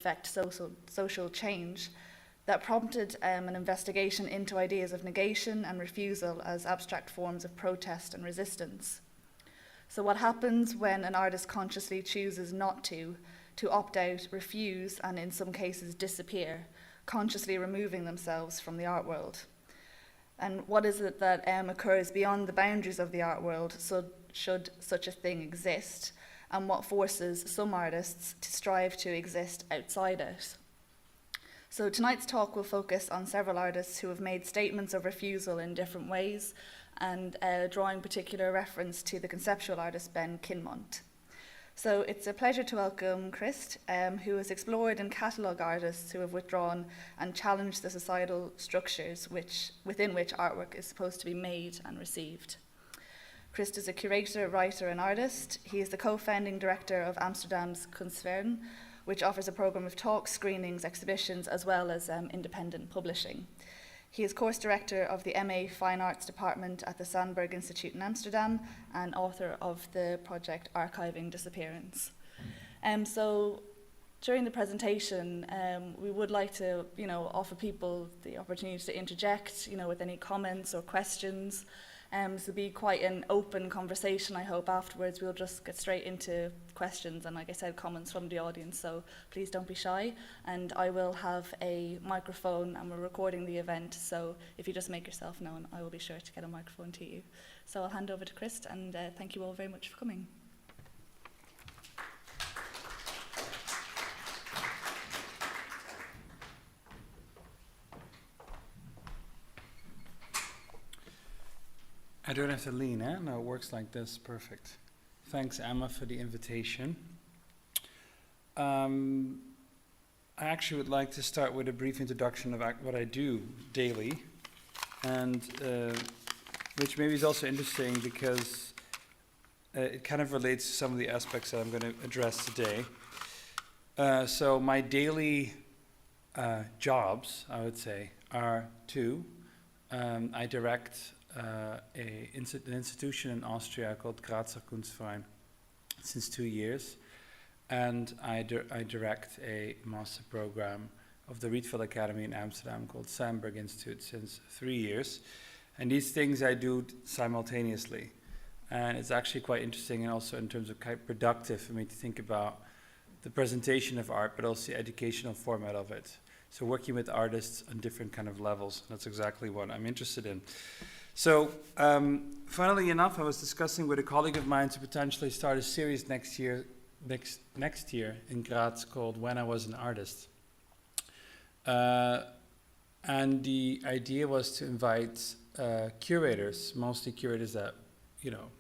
effect social change that prompted an investigation into ideas of negation and refusal as abstract forms of protest and resistance. So what happens when an artist consciously chooses not to opt out, refuse, and in some cases disappear, consciously removing themselves from the art world? And what is it that occurs beyond the boundaries of the art world, so should such a thing exist? And what forces some artists to strive to exist outside it? So tonight's talk will focus on several artists who have made statements of refusal in different ways, and drawing particular reference to the conceptual artist Ben Kinmont. So it's a pleasure to welcome Krist, who has explored and catalogued artists who have withdrawn and challenged the societal structures within which artwork is supposed to be made and received. Krist is a curator, writer, and artist. He is the co-founding director of Amsterdam's Koontz Wine, which offers a program of talks, screenings, exhibitions, as well as independent publishing. He is course director of the MA Fine Arts Department at the Sandberg Institute in Amsterdam and author of the project Archiving Disappearance. So during the presentation, we would like to, offer people the opportunity to interject, with any comments or questions. So it'll be quite an open conversation, I hope. Afterwards, we'll just get straight into questions and, like I said, comments from the audience. So please don't be shy. And I will have a microphone, and we're recording the event. So if you just make yourself known, I will be sure to get a microphone to you. So I'll hand over to Krist, and thank you all very much for coming. I don't have to lean, eh? No, it works like this. Perfect. Thanks, Emma, for the invitation. I actually would like to start with a brief introduction of what I do daily, and which maybe is also interesting because it kind of relates to some of the aspects that I'm going to address today. So my daily jobs, I would say, are two. I direct an institution in Austria called Koontz Wine since 2 years, and I direct a master program of the Rietveld Academy in Amsterdam called Sandberg Institute since 3 years, and these things I do simultaneously, and it's actually quite interesting and also in terms of quite productive for me to think about the presentation of art but also the educational format of it. So working with artists on different kind of levels, that's exactly what I'm interested in. So, funnily enough, I was discussing with a colleague of mine to potentially start a series next year in Graz called When I Was an Artist. And the idea was to invite curators, mostly curators that,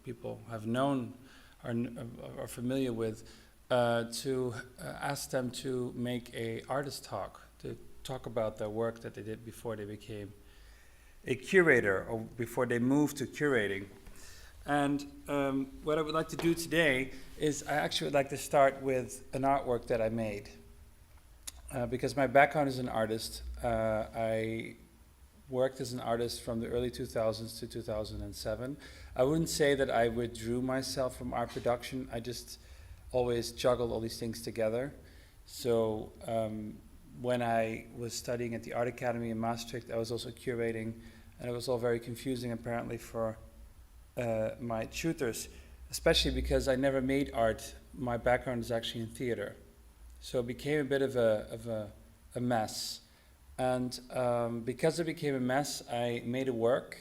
people have known or are familiar with, to ask them to make a artist talk, to talk about their work that they did before they became a curator or before they moved to curating. And what I would like to do today is I actually would like to start with an artwork that I made. Because my background as an artist, I worked as an artist from the early 2000s to 2007. I wouldn't say that I withdrew myself from art production. I just always juggled all these things together. So when I was studying at the Art Academy in Maastricht, I was also curating, and it was all very confusing apparently for my tutors, especially because I never made art. My background is actually in theater. So it became a bit of a mess. And because it became a mess, I made a work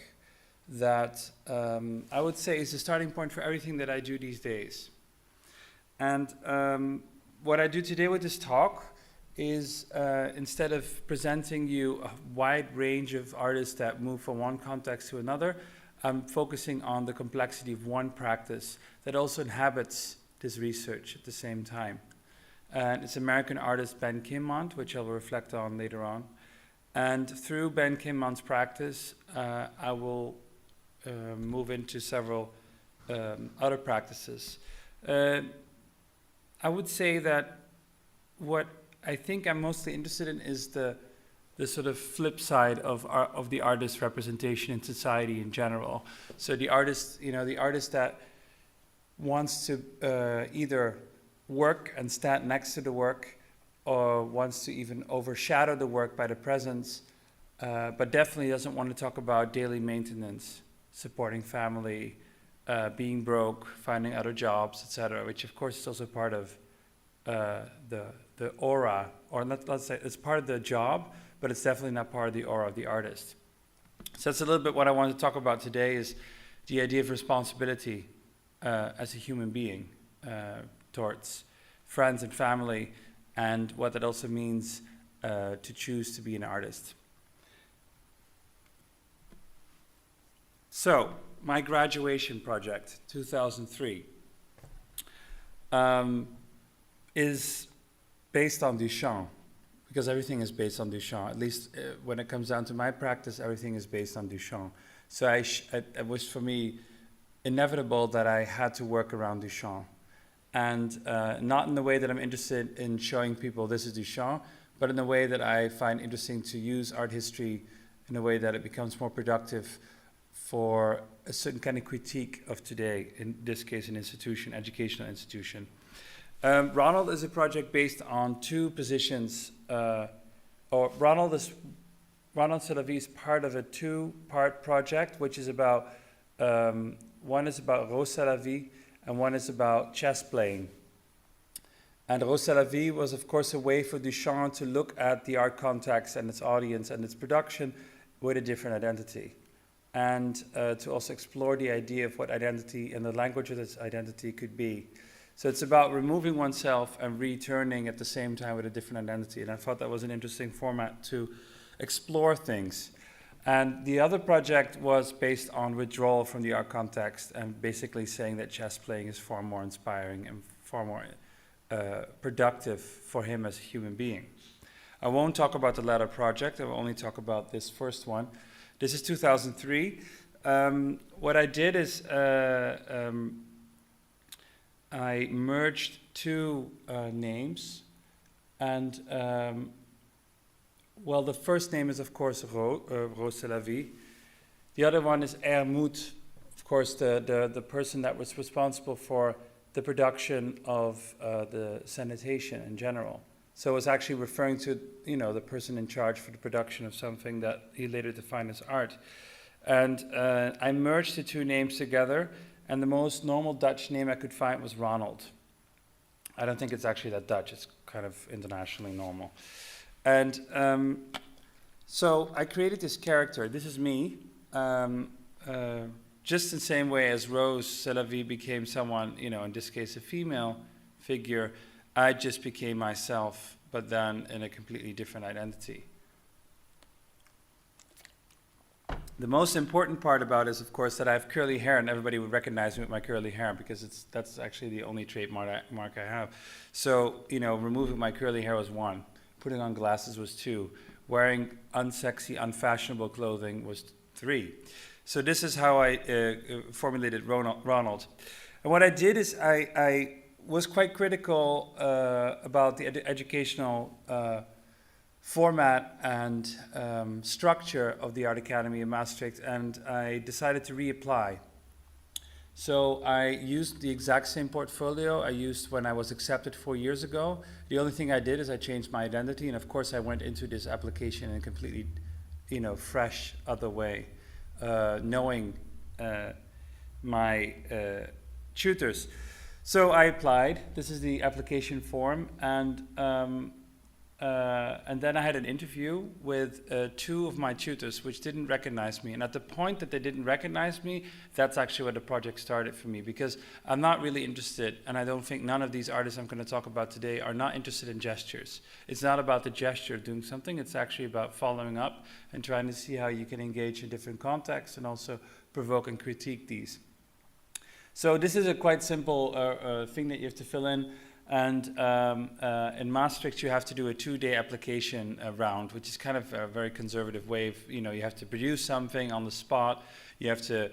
that I would say is the starting point for everything that I do these days. And what I do today with this talk is instead of presenting you a wide range of artists that move from one context to another, I'm focusing on the complexity of one practice that also inhabits this research at the same time. And it's American artist Ben Kinmont, which I will reflect on later on. And through Ben Kinmont's practice, I will move into several other practices. I would say that what I think I'm mostly interested in is the sort of flip side of the artist's representation in society in general. So the artist, the artist that wants to either work and stand next to the work, or wants to even overshadow the work by the presence, but definitely doesn't want to talk about daily maintenance, supporting family, being broke, finding other jobs, etc., which of course is also part of the aura, or let's say it's part of the job, but it's definitely not part of the aura of the artist. So that's a little bit what I want to talk about today, is the idea of responsibility as a human being towards friends and family, and what that also means to choose to be an artist. So, my graduation project, 2003, is based on Duchamp, because everything is based on Duchamp. At least when it comes down to my practice, everything is based on Duchamp. So it was for me inevitable that I had to work around Duchamp. And not in the way that I'm interested in showing people this is Duchamp, but in the way that I find interesting to use art history in a way that it becomes more productive for a certain kind of critique of today, in this case an institution, educational institution. Ronald is a project based on two positions, Ronald Selavi is part of a two-part project, which is about, one is about Rose Selavi, and one is about chess playing. And Rose Selavi was, of course, a way for Duchamp to look at the art context and its audience and its production with a different identity. And to also explore the idea of what identity and the language of this identity could be. So it's about removing oneself and returning at the same time with a different identity. And I thought that was an interesting format to explore things. And the other project was based on withdrawal from the art context and basically saying that chess playing is far more inspiring and far more productive for him as a human being. I won't talk about the latter project, I will only talk about this first one. This is 2003. What I did is I merged two names, and well, the first name is of course Rose Selavi. The other one is Ermout, of course the person that was responsible for the production of the sanitation in general. So it was actually referring to, you know, the person in charge for the production of something that he later defined as art. And I merged the two names together, and the most normal Dutch name I could find was Ronald. I don't think it's actually that Dutch, it's kind of internationally normal. And so I created this character. This is me, just the same way as Rose Selavi became someone, you know, in this case a female figure. I just became myself, but then in a completely different identity. The most important part about it is, of course, that I have curly hair, and everybody would recognize me with my curly hair because that's actually the only trademark I have. So, you know, removing my curly hair was one, putting on glasses was two, wearing unsexy, unfashionable clothing was three. So this is how I formulated Ronald. And what I did is I was quite critical about the educational format and structure of the Art Academy in Maastricht, and I decided to reapply. So I used the exact same portfolio I used when I was accepted 4 years ago. The only thing I did is I changed my identity, and of course I went into this application in a completely, you know, fresh other way, knowing my tutors. So I applied. This is the application form, and then I had an interview with two of my tutors, which didn't recognize me. And at the point that they didn't recognize me, that's actually where the project started for me, because I'm not really interested, and I don't think none of these artists I'm going to talk about today are not interested in gestures. It's not about the gesture of doing something. It's actually about following up and trying to see how you can engage in different contexts and also provoke and critique these. So this is a quite simple thing that you have to fill in. And in Maastricht, you have to do a 2-day application round, which is kind of a very conservative way of, you know, you have to produce something on the spot. You have to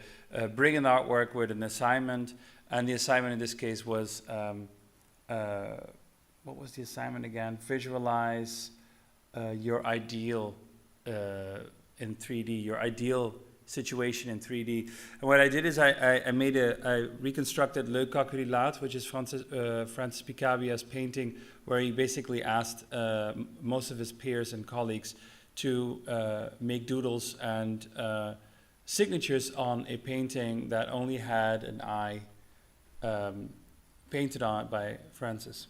bring an artwork with an assignment. And the assignment in this case was, what was the assignment again? Visualize your ideal in 3D, your ideal situation in 3D. And what I did is I reconstructed Le Coq Rilat, which is Francis Picabia's painting, where he basically asked most of his peers and colleagues to make doodles and signatures on a painting that only had an eye painted on it by Francis.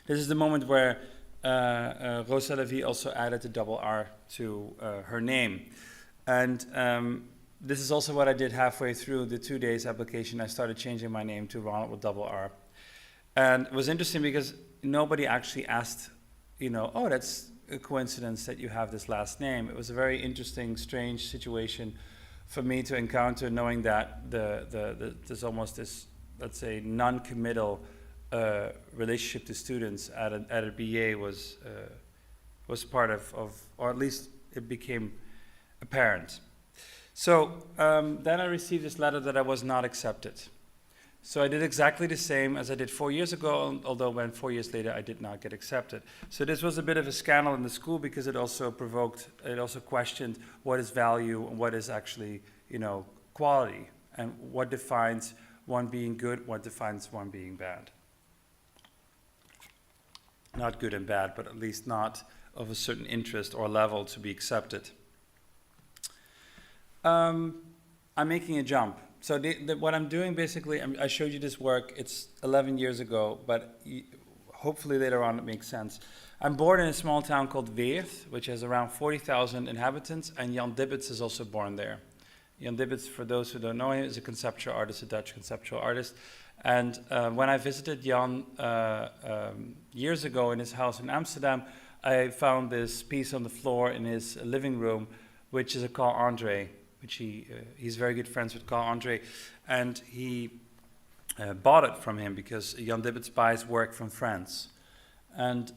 This is the moment where Rosa Levy also added the double R to her name. And this is also what I did halfway through the 2 days application. I started changing my name to Ronald with double R. And it was interesting because nobody actually asked, oh, that's a coincidence that you have this last name. It was a very interesting, strange situation for me to encounter, knowing that there's almost this, let's say, non-committal relationship to students at a BA was part of, or at least it became apparent. So then I received this letter that I was not accepted. So I did exactly the same as I did 4 years ago, although when 4 years later I did not get accepted. So this was a bit of a scandal in the school because it also questioned what is value and what is actually, quality, and what defines one being good, what defines one being bad. Not good and bad, but at least not of a certain interest or level to be accepted. I'm making a jump. So what I'm doing basically, I showed you this work, it's 11 years ago, but hopefully later on it makes sense. I'm born in a small town called Weert, which has around 40,000 inhabitants, and Jan Dibbets is also born there. Jan Dibbets, for those who don't know him, is a conceptual artist, a Dutch conceptual artist. And when I visited Jan years ago in his house in Amsterdam, I found this piece on the floor in his living room, which is a Carl Andre, which he's very good friends with Carl Andre, and he bought it from him because Jan Dibbets buys work from France. And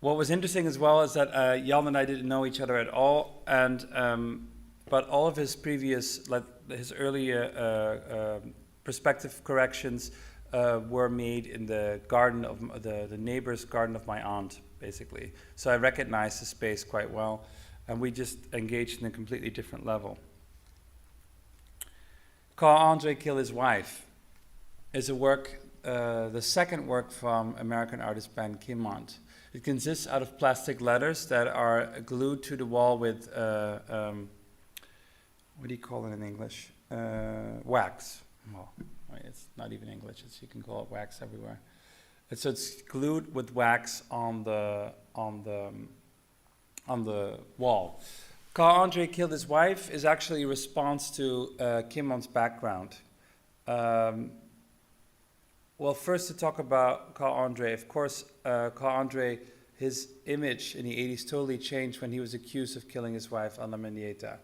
what was interesting as well is that Jan and I didn't know each other at all, and but all of his previous, his earlier perspective corrections were made in the garden of the neighbor's garden of my aunt, basically. So I recognized the space quite well. And we just engaged in a completely different level. Carl Andre Killed His Wife is a work, the second work from American artist Ben Kinmont. It consists out of plastic letters that are glued to the wall with, what do you call it in English? Wax. Well, it's not even English, you can call it wax everywhere. So it's glued with wax on the wall. Carl Andre Killed His Wife is actually a response to Kinmont's background. Well, first to talk about Carl Andre, of course, Carl Andre, his image in the 80s totally changed when he was accused of killing his wife, Anna Mendieta.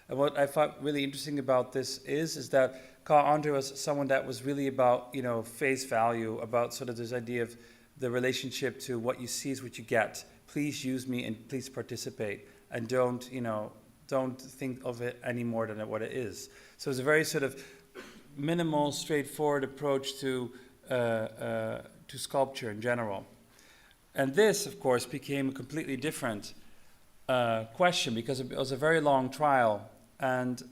And what I found really interesting about this is that Carl Andre was someone that was really about, face value, about sort of this idea of the relationship to what you see is what you get. Please use me and please participate, and don't think of it any more than what it is. So it's a very sort of minimal, straightforward approach to sculpture in general. And this, of course, became a completely different question because it was a very long trial, and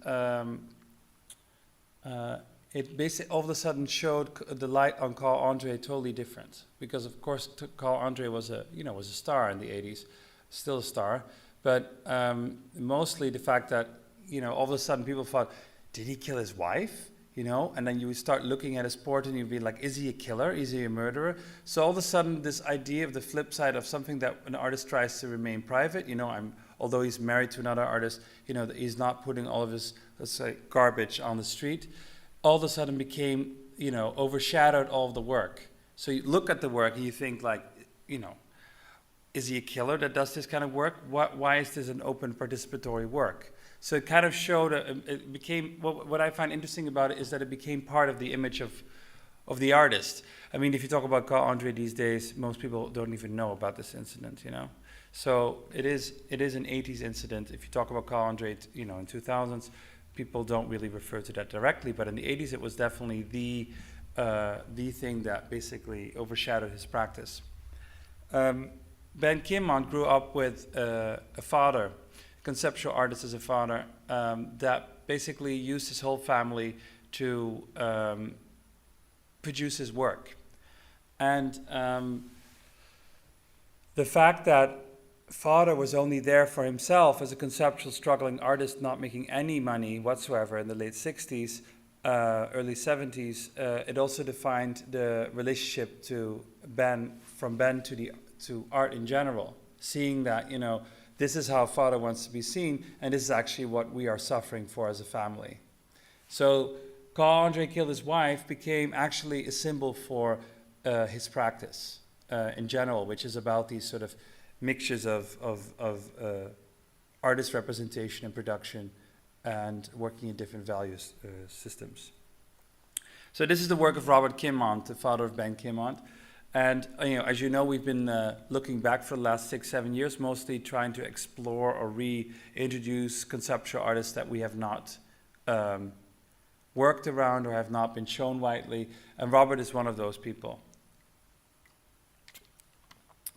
it basically all of a sudden showed the light on Carl Andre totally different. Because of course Carl Andre was a star in the 80s, still a star, but mostly the fact that all of a sudden people thought, did he kill his wife? And then you would start looking at his portrait and you'd be like, is he a killer? Is he a murderer? So all of a sudden this idea of the flip side of something that an artist tries to remain private, although he's married to another artist, he's not putting all of his, let's say, garbage on the street, all of a sudden became, overshadowed all of the work. So you look at the work and you think like, is he a killer that does this kind of work? Why is this an open participatory work? So it kind of showed, it became, what I find interesting about it is that it became part of the image of the artist. I mean, if you talk about Carl Andre these days, most people don't even know about this incident, So it is an 80s incident. If you talk about Carl Andre, in 2000s, people don't really refer to that directly, but in the 80s it was definitely the thing that basically overshadowed his practice. Ben Kinmont grew up with a father, conceptual artist as a father that basically used his whole family to produce his work. And the fact that father was only there for himself as a conceptual struggling artist, not making any money whatsoever in the late 60s, early 70s, it also defined the relationship to Ben, from Ben to art in general, seeing that, you know, this is how father wants to be seen, and this is actually what we are suffering for as a family. So Carl Andre Killed His Wife became actually a symbol for his practice in general, which is about these sort of mixtures of artist representation and production and working in different values systems. So this is the work of Robert Kinmont, the father of Ben Kinmont. And as you know, we've been looking back for the last 6-7 years, mostly trying to explore or reintroduce conceptual artists that we have not worked around or have not been shown widely. And Robert is one of those people.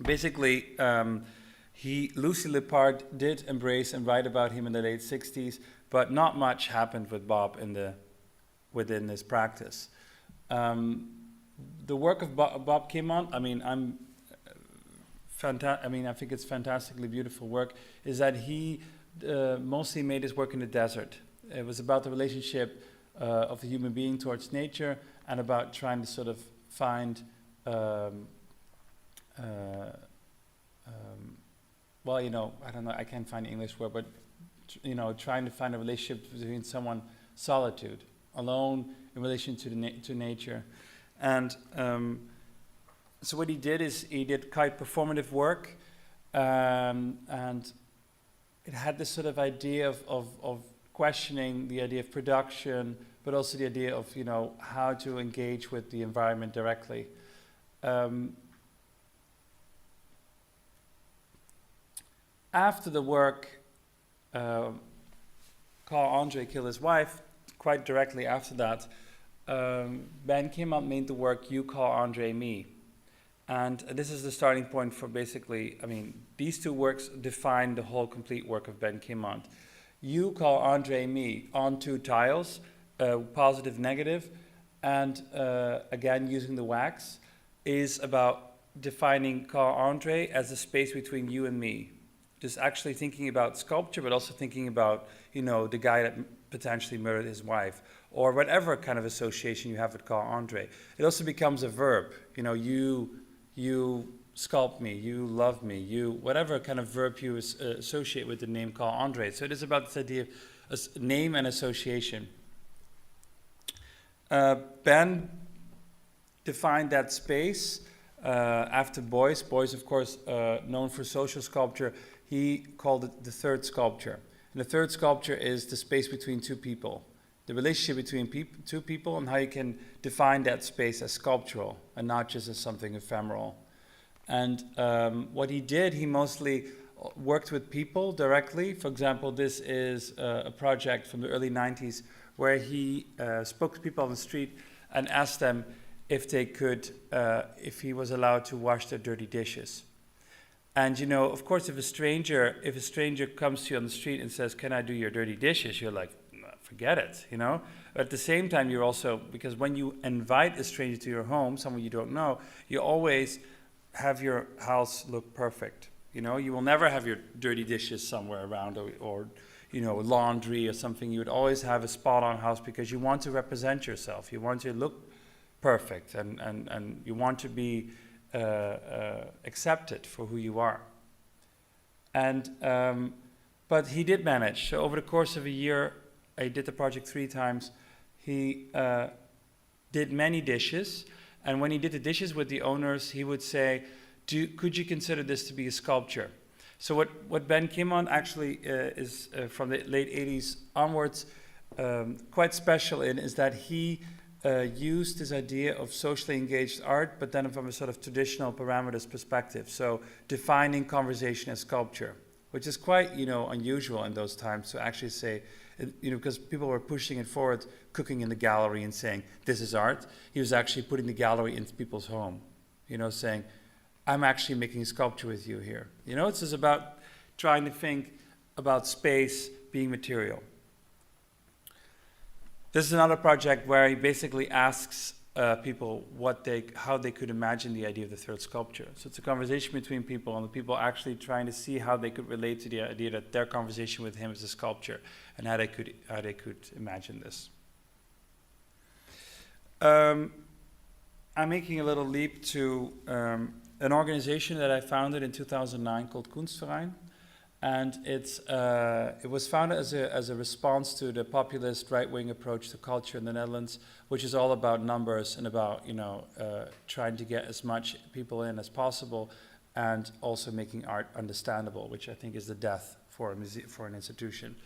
Basically, Lucy Lippard did embrace and write about him in the late 60s, but not much happened with Bob within this practice. The work of Bob Kinmont, I think it's fantastically beautiful work, is that he mostly made his work in the desert. It was about the relationship of the human being towards nature and about trying to sort of find I don't know, I can't find the English word, but trying to find a relationship between someone, solitude, alone in relation to nature. And so what he did is he did quite performative work, and it had this sort of idea of questioning the idea of production, but also the idea of how to engage with the environment directly. After the work, Carl Andre Killed His Wife, quite directly after that, Ben Kinmont made the work You Call Andre Me. And this is the starting point for basically, these two works define the whole complete work of Ben Kinmont. You Call Andre Me on 2 tiles, positive, negative, and again using the wax, is about defining Carl Andre as a space between you and me. Just actually thinking about sculpture, but also thinking about, the guy that potentially murdered his wife, or whatever kind of association you have with Carl Andre. It also becomes a verb. You sculpt me, you love me, you, whatever kind of verb you associate with the name Carl Andre. So it is about this idea of name and association. Ben defined that space after Beuys. Beuys, of course, known for social sculpture. He called it the third sculpture. And the third sculpture is the space between two people. The relationship between two people and how you can define that space as sculptural and not just as something ephemeral. And what he did, he mostly worked with people directly. For example, this is a project from the early 90s where he spoke to people on the street and asked them if they could, if he was allowed to wash their dirty dishes. And of course, if a stranger comes to you on the street and says, "Can I do your dirty dishes?" You're like, forget it, But at the same time, you're also, because when you invite a stranger to your home, someone you don't know, you always have your house look perfect. You will never have your dirty dishes somewhere around or laundry or something. You would always have a spot-on house because you want to represent yourself. You want to look perfect and you want to be accepted for who you are. And but he did manage. So over the course of a year, I did the project 3 times. He did many dishes, and when he did the dishes with the owners, he would say, could you consider this to be a sculpture? So what Ben Kinmont actually is from the late 80s onwards quite special in is that he used this idea of socially engaged art, but then from a sort of traditional parameters perspective. So defining conversation as sculpture, which is quite, unusual in those times to actually say, because people were pushing it forward, cooking in the gallery and saying, this is art. He was actually putting the gallery into people's home, saying, I'm actually making a sculpture with you here. It's just about trying to think about space being material. This is another project where he basically asks people how they could imagine the idea of the third sculpture. So it's a conversation between people, and the people actually trying to see how they could relate to the idea that their conversation with him is a sculpture, and how they could imagine this. I'm making a little leap to an organization that I founded in 2009 called Koontz Wine. And it was founded as a response to the populist right-wing approach to culture in the Netherlands, which is all about numbers and about trying to get as much people in as possible, and also making art understandable, which I think is the death for an institution.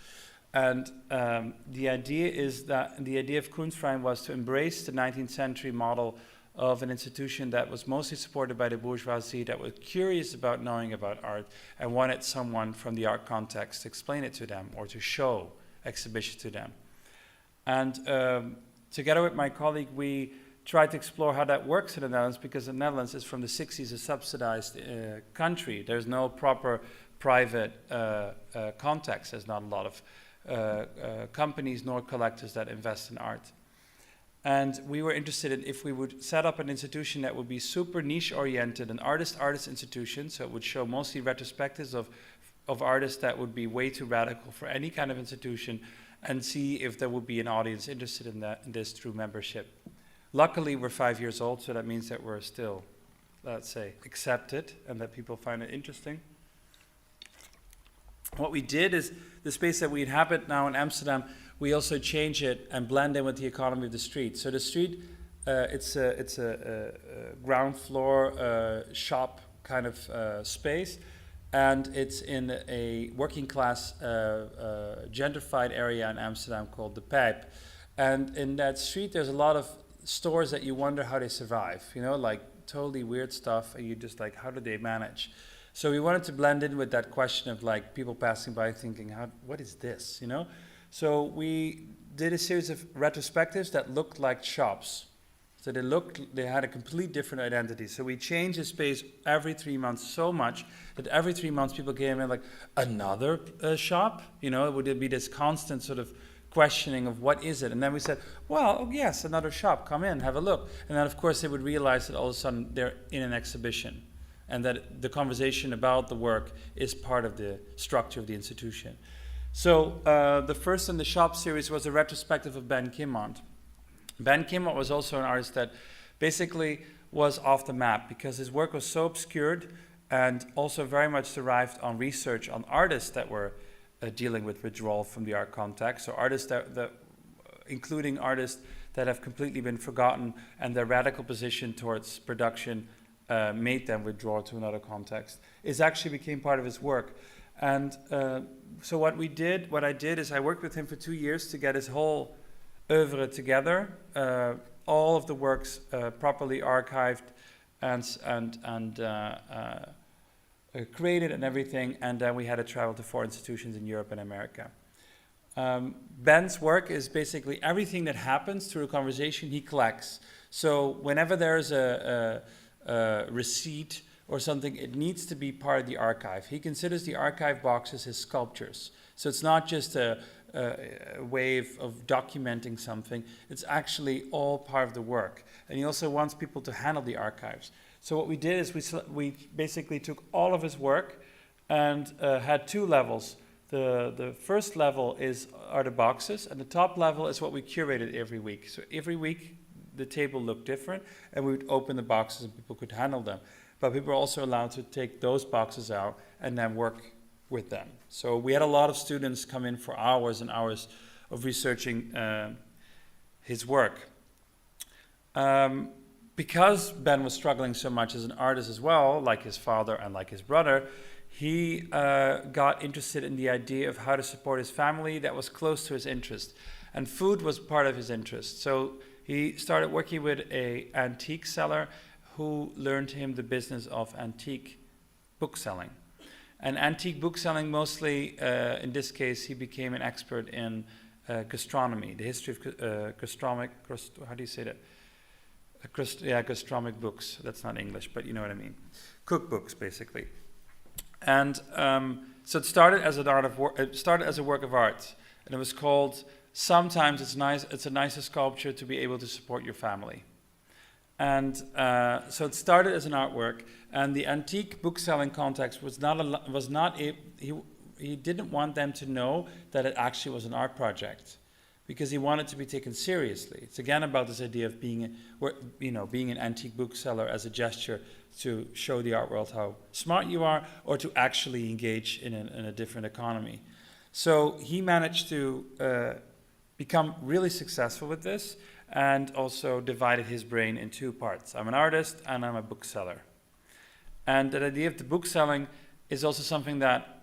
And the idea of Koontz Wine was to embrace the 19th century model of an institution that was mostly supported by the bourgeoisie, that was curious about knowing about art and wanted someone from the art context to explain it to them or to show exhibition to them. And together with my colleague, we tried to explore how that works in the Netherlands, because the Netherlands is from the 60s a subsidized country. There's no proper private context. There's not a lot of companies nor collectors that invest in art. And we were interested in if we would set up an institution that would be super niche-oriented, an artist institution, so it would show mostly retrospectives of artists that would be way too radical for any kind of institution, and see if there would be an audience interested in this through membership. Luckily, we're 5 years old, so that means that we're still, let's say, accepted, and that people find it interesting. What we did is, the space that we inhabit now in Amsterdam, we also change it and blend in with the economy of the street. So the street, it's a ground floor shop kind of space, and it's in a working class gentrified area in Amsterdam called the Pijp. And in that street, there's a lot of stores that you wonder how they survive, like totally weird stuff, and you just like, how do they manage? So we wanted to blend in with that question of like people passing by thinking, what is this, So we did a series of retrospectives that looked like shops. So they had a complete different identity. So we changed the space every 3 months so much that every 3 months people came in like, another shop? It would be this constant sort of questioning of what is it? And then we said, well, oh yes, another shop, come in, have a look. And then of course they would realize that all of a sudden they're in an exhibition, and that the conversation about the work is part of the structure of the institution. So the first in the shop series was a retrospective of Ben Kinmont. Ben Kinmont was also an artist that basically was off the map, because his work was so obscured and also very much derived on research on artists that were dealing with withdrawal from the art context, so artists that including artists that have completely been forgotten, and their radical position towards production made them withdraw to another context. It actually became part of his work. And so what I did is I worked with him for 2 years to get his whole oeuvre together, all of the works properly archived and created and everything, and then we had to travel to 4 institutions in Europe and America. Ben's work is basically everything that happens through a conversation he collects. So whenever there's a receipt or something, it needs to be part of the archive. He considers the archive boxes his sculptures. So it's not just a way of documenting something, it's actually all part of the work. And he also wants people to handle the archives. So what we did is we basically took all of his work and had 2 levels. The first level are the boxes, and the top level is what we curated every week. So every week the table looked different, and we would open the boxes and people could handle them. But people were also allowed to take those boxes out and then work with them. So we had a lot of students come in for hours and hours of researching his work. Because Ben was struggling so much as an artist as well, like his father and like his brother, he got interested in the idea of how to support his family that was close to his interest. And food was part of his interest. So he started working with an antique seller who learned him the business of antique bookselling. And antique bookselling mostly, in this case, he became an expert in gastronomy, the history of gastronomic, how do you say that? Gastronomic books, that's not English, but you know what I mean. Cookbooks, basically. And so it started as it started as a work of art, and it was called "Sometimes It's a nicer sculpture to be able to support your family." And so it started as an artwork, and the antique bookselling context he didn't want them to know that it actually was an art project, because he wanted to be taken seriously. It's again about this idea of being an antique bookseller as a gesture to show the art world how smart you are, or to actually engage in a different economy. So he managed to become really successful with this, and also divided his brain in two parts. I'm an artist and I'm a bookseller. And that idea of the bookselling is also something that,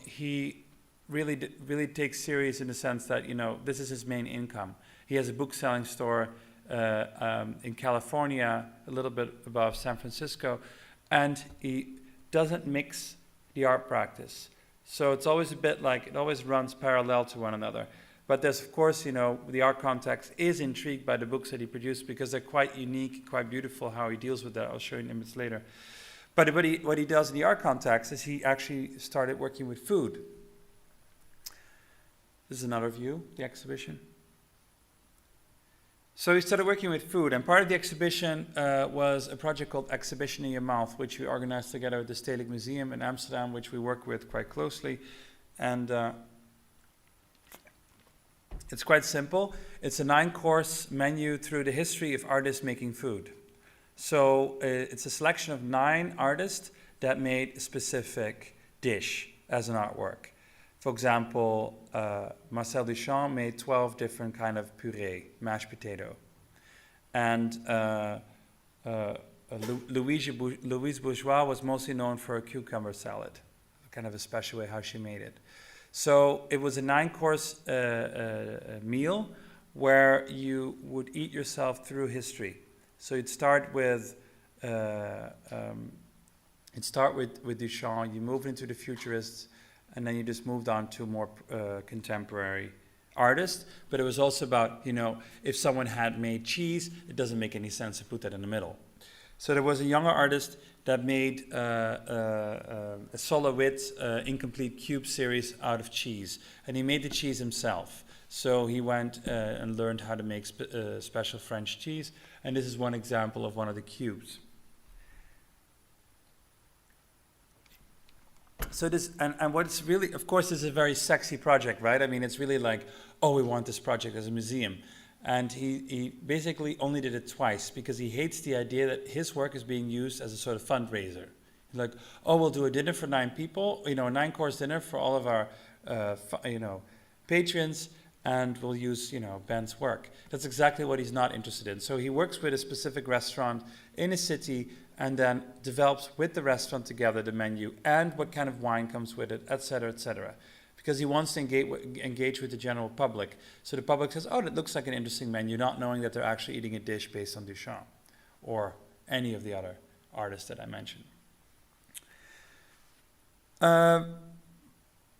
he really takes serious, in the sense that, this is his main income. He has a bookselling store in California, a little bit above San Francisco, and he doesn't mix the art practice. So it's always a bit like, it always runs parallel to one another. But there's, of course, the art context is intrigued by the books that he produced, because they're quite unique, quite beautiful how he deals with that. I'll show you an image later. But what he does in the art context is he actually started working with food. This is another view, the exhibition. So he started working with food, and part of the exhibition was a project called Exhibition in Your Mouth, which we organized together at the Stedelijk Museum in Amsterdam, which we work with quite closely. And it's quite simple. It's a 9-course menu through the history of artists making food. So it's a selection of 9 artists that made a specific dish as an artwork. For example, Marcel Duchamp made 12 different kind of puree, mashed potato. And Louise Bourgeois was mostly known for a cucumber salad, kind of a special way how she made it. So it was a 9-course meal where you would eat yourself through history. So you'd start with Duchamp, you move into the futurists, and then you just moved on to more contemporary artists. But it was also about, if someone had made cheese, it doesn't make any sense to put that in the middle. So there was a younger artist that made a solo-wit incomplete cube series out of cheese. And he made the cheese himself. So he went and learned how to make special French cheese. And this is one example of one of the cubes. So this, and what's really, of course, this is a very sexy project, right? I mean, it's really like, oh, we want this project as a museum. And he basically only did it twice, because he hates the idea that his work is being used as a sort of fundraiser. He's like, oh, we'll do a dinner for 9 people, a 9-course dinner for all of our, patrons, and we'll use, Ben's work. That's exactly what he's not interested in. So he works with a specific restaurant in a city, and then develops with the restaurant together the menu and what kind of wine comes with it, etc., because he wants to engage with the general public. So the public says, oh, that looks like an interesting menu, not knowing that they're actually eating a dish based on Duchamp or any of the other artists that I mentioned.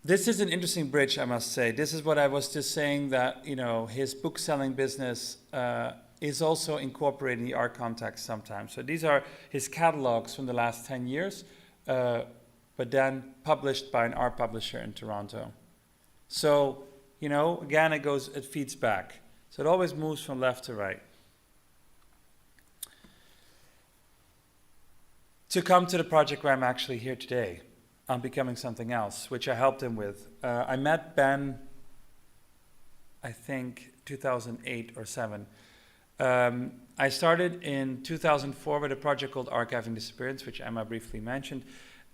This is an interesting bridge, I must say. This is what I was just saying, that his book-selling business is also incorporating the art context sometimes. So these are his catalogs from the last 10 years, but then published by an art publisher in Toronto. So, again, it feeds back. So it always moves from left to right. To come to the project where I'm actually here today, on Becoming Something Else, which I helped him with. I met Ben, I think, 2008 or 7. I started in 2004 with a project called Archiving Disappearance, which Emma briefly mentioned.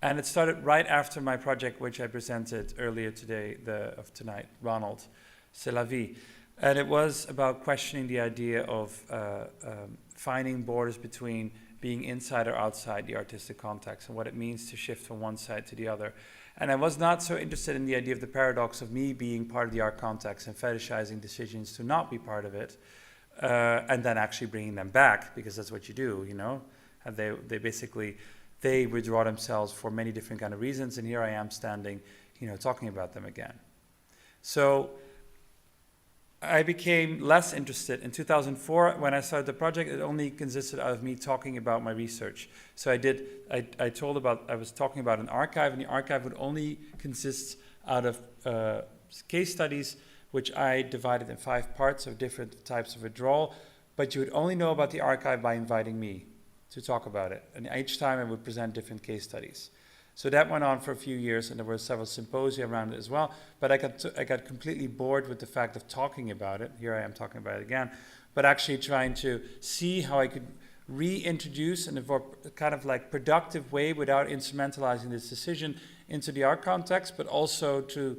And it started right after my project, which I presented earlier tonight, Ronald, C'est la vie. And it was about questioning the idea of finding borders between being inside or outside the artistic context, and what it means to shift from one side to the other. And I was not so interested in the idea of the paradox of me being part of the art context and fetishizing decisions to not be part of it, and then actually bringing them back, because that's what you do, And they withdraw themselves for many different kind of reasons, and here I am standing, talking about them again. So I became less interested. In 2004, when I started the project, it only consisted of me talking about my research. So I was talking about an archive, and the archive would only consist out of case studies, which I divided in 5 parts of different types of withdrawal. But you would only know about the archive by inviting me to talk about it. And each time I would present different case studies. So that went on for a few years, and there were several symposia around it as well. But I got completely bored with the fact of talking about it. Here I am talking about it again. But actually trying to see how I could reintroduce in a kind of like productive way without instrumentalizing this decision into the art context, but also to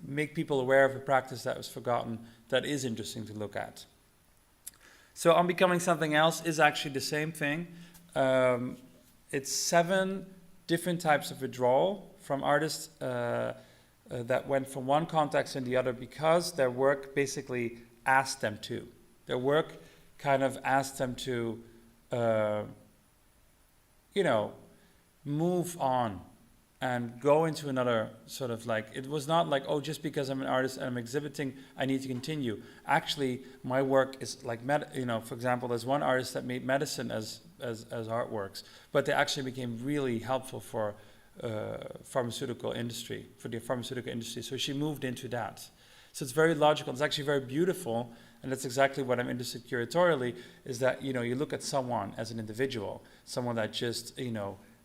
make people aware of a practice that was forgotten that is interesting to look at. So On Becoming Something Else is actually the same thing. It's 7 different types of withdrawal from artists that went from one context and the other because their work basically asked them to. Their work kind of asked them to, move on and go into another sort of like, it was not like, oh, just because I'm an artist and I'm exhibiting, I need to continue. Actually, my work is like, for example, there's one artist that made medicine as artworks, but they actually became really helpful for the pharmaceutical industry. So she moved into that. So it's very logical. It's actually very beautiful, and that's exactly what I'm interested curatorially, is that, you look at someone as an individual, someone that just,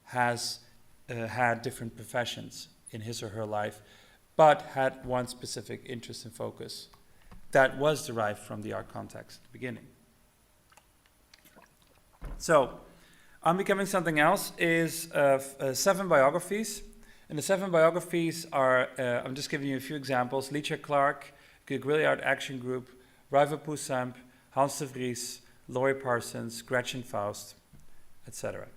has had different professions in his or her life, but had one specific interest and focus that was derived from the art context at the beginning. So, On Becoming Something Else is 7 biographies. And the 7 biographies are, I'm just giving you a few examples: Licia Clark, the Guerrilla Art Action Group, Raivo Puusemp, Hans de Vries, Laurie Parsons, Gretchen Faust, etc.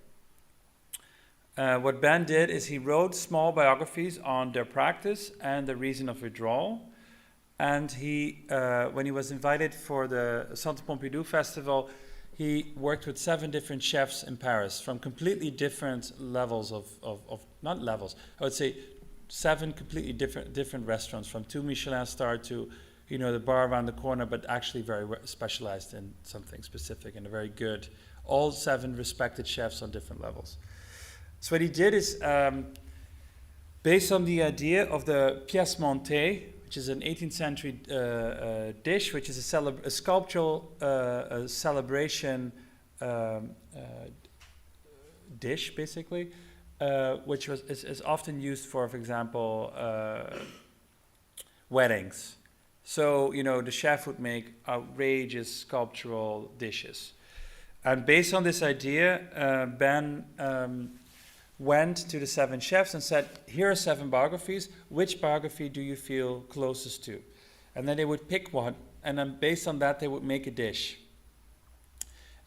What Ben did is he wrote small biographies on their practice and the reason of withdrawal. And he, when he was invited for the Centre Pompidou Festival, he worked with 7 different chefs in Paris from completely different levels of not levels, I would say 7 completely different restaurants, from 2 Michelin star to, the bar around the corner, but actually very specialized in something specific and very good. All 7 respected chefs on different levels. So what he did is, based on the idea of the pièce montée, which is an 18th century dish, which is a sculptural celebration dish, basically, which is often used for example, weddings. So, the chef would make outrageous sculptural dishes. And based on this idea, Ben went to the 7 chefs and said, here are 7 biographies. Which biography do you feel closest to? And then they would pick one, and then based on that, they would make a dish.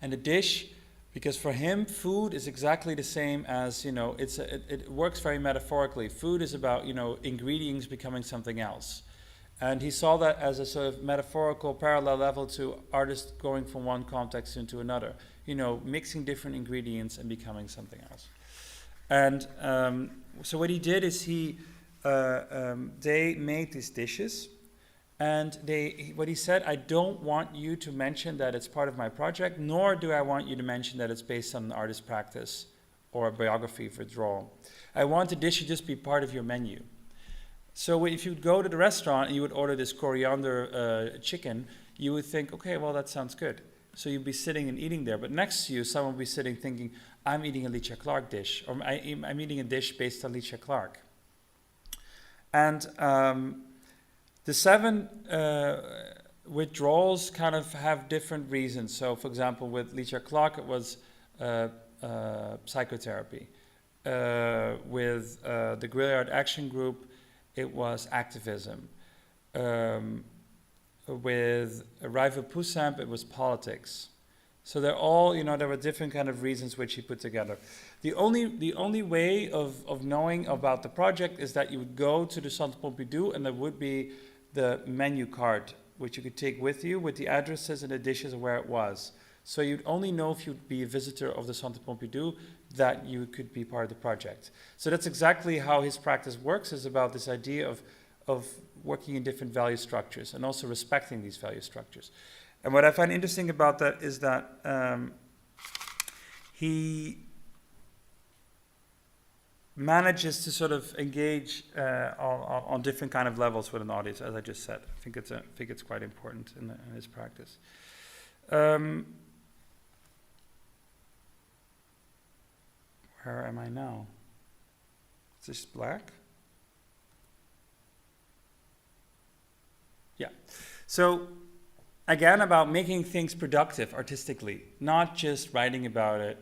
And the dish, because for him, food is exactly the same as, it works very metaphorically. Food is about, ingredients becoming something else. And he saw that as a sort of metaphorical parallel level to artists going from one context into another, mixing different ingredients and becoming something else. And so what he did is they made these dishes, and what he said, I don't want you to mention that it's part of my project, nor do I want you to mention that it's based on an artist practice or a biography of withdrawal. I want the dish to just be part of your menu. So if you would go to the restaurant and you would order this coriander chicken, you would think, okay, well, that sounds good. So you'd be sitting and eating there, but next to you, someone would be sitting thinking, I'm eating a Licia Clark dish, or I'm eating a dish based on Licia Clark. And the 7 withdrawals kind of have different reasons. So, for example, with Licia Clark, it was psychotherapy. With the Guerrilla Art Action Group, it was activism. With Raivo Puusemp, it was politics. So they're all, there were different kind of reasons which he put together. The only way of knowing about the project is that you would go to the Centre Pompidou, and there would be the menu card, which you could take with you with the addresses and the dishes and where it was. So you'd only know if you'd be a visitor of the Centre Pompidou that you could be part of the project. So that's exactly how his practice works, is about this idea of working in different value structures and also respecting these value structures. And what I find interesting about that is that he manages to sort of engage on different kind of levels with an audience, as I just said. I think it's quite important in his practice. Where am I now? Is this black? Yeah. So again, about making things productive artistically, not just writing about it.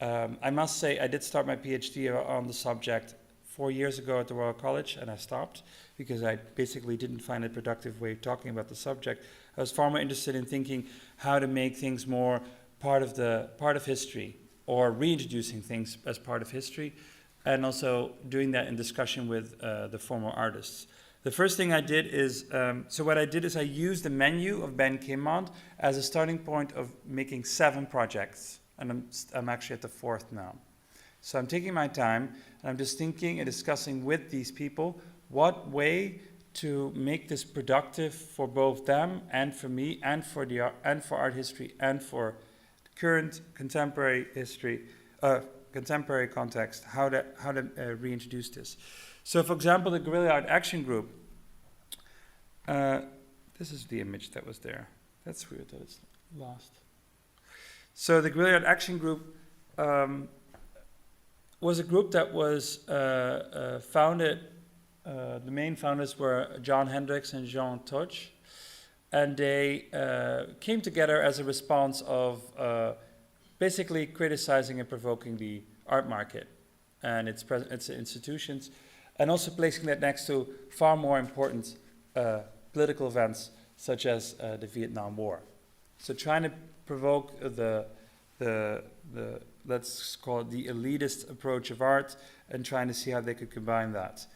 I must say I did start my PhD on the subject 4 years ago at the Royal College, and I stopped because I basically didn't find a productive way of talking about the subject. I was far more interested in thinking how to make things more part of history, or reintroducing things as part of history, and also doing that in discussion with the former artists. The first thing I did is, I used the menu of Ben Kinmont as a starting point of making 7 projects. And I'm actually at the 4th now. So I'm taking my time, and I'm just thinking and discussing with these people what way to make this productive for both them and for me and for the art, and for art history and for current contemporary history, contemporary context, how to reintroduce this. So, for example, the Guerrilla Art Action Group. This is the image that was there. That's weird that it's lost. So the Guerrilla Art Action Group was a group that was founded. The main founders were John Hendricks and Jean Toch, and they came together as a response of basically criticizing and provoking the art market and its institutions, and also placing that next to far more important political events such as the Vietnam War. So trying to provoke the let's call it the elitist approach of art, and trying to see how they could combine that.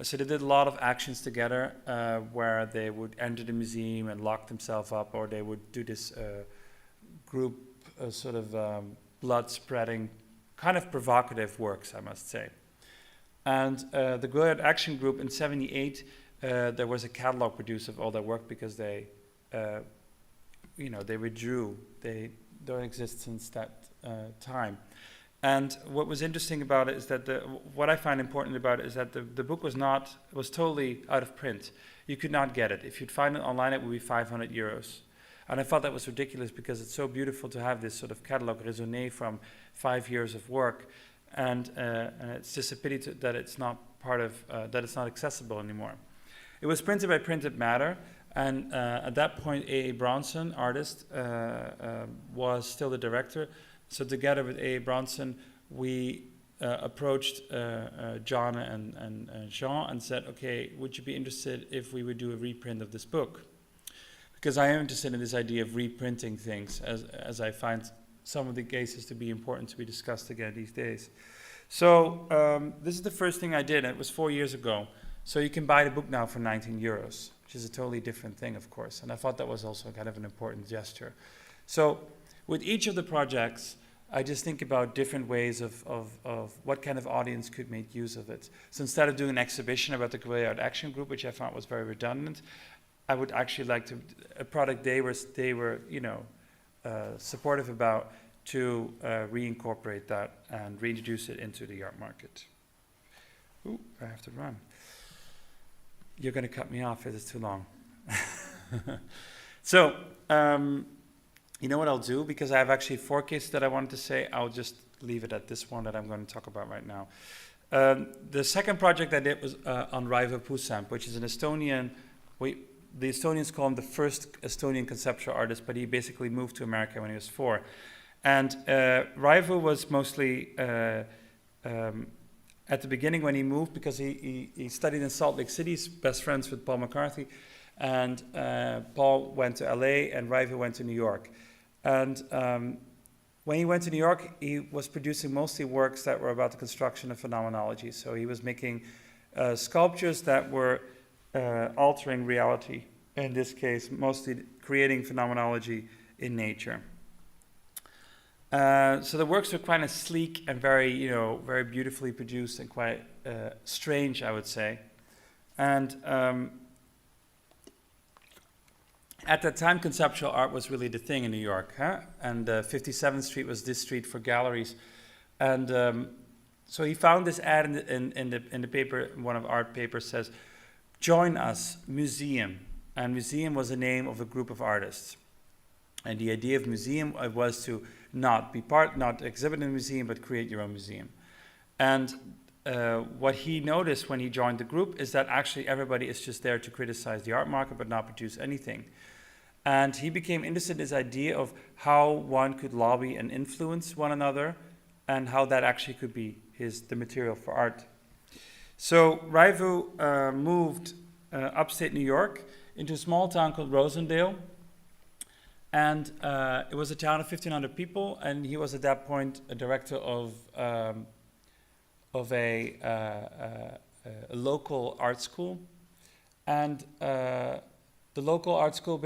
So they did a lot of actions together where they would enter the museum and lock themselves up, or they would do this group sort of blood-spreading, kind of provocative works, I must say. And the Guerrilla Art Action Group in '78, there was a catalog produced of all their work because they withdrew. They don't exist since that time. And what was interesting about it is that what I find important about it is that the book was totally out of print. You could not get it. If you'd find it online, it would be 500 euros. And I thought that was ridiculous because it's so beautiful to have this sort of catalog raisonné from 5 years of work, and it's just a pity that it's not that it's not accessible anymore. It was printed by Printed Matter. And at that point, A.A. Bronson, artist, was still the director. So together with A.A. Bronson, we approached John and Jean and said, okay, would you be interested if we would do a reprint of this book? Because I am interested in this idea of reprinting things, as I find some of the cases to be important to be discussed again these days. So this is the first thing I did, and it was 4 years ago. So you can buy the book now for 19 euros. Which is a totally different thing, of course. And I thought that was also kind of an important gesture. So with each of the projects, I just think about different ways of what kind of audience could make use of it. So instead of doing an exhibition about the Guerrilla Art Action Group, which I found was very redundant, I would actually like to, a product they were supportive about, to reincorporate that and reintroduce it into the art market. Ooh, I have to run. You're going to cut me off if it's too long. So, you know what I'll do? Because I have actually 4 cases that I wanted to say, I'll just leave it at this one that I'm going to talk about right now. The second project I did was on Raivo Puusemp, which is an Estonian, the Estonians call him the first Estonian conceptual artist, but he basically moved to America when he was 4. And Raivo was mostly... at the beginning when he moved, because he studied in Salt Lake City, he's best friends with Paul McCarthy, and Paul went to LA and Raivo went to New York. And when he went to New York, he was producing mostly works that were about the construction of phenomenology. So he was making sculptures that were altering reality, in this case, mostly creating phenomenology in nature. So the works were kind of sleek and very, very beautifully produced and quite strange, I would say. And At that time, conceptual art was really the thing in New York, huh? And 57th Street was this street for galleries. And so he found this ad in the paper, one of art papers says, "Join us, museum." And museum was the name of a group of artists. And the idea of museum was to not exhibit in a museum, but create your own museum. And what he noticed when he joined the group is that actually everybody is just there to criticize the art market, but not produce anything. And he became interested in this idea of how one could lobby and influence one another, and how that actually could be the material for art. So Raivo moved upstate New York into a small town called Rosendale. And it was a town of 1,500 people, and he was at that point a director of a local art school. And the local art school,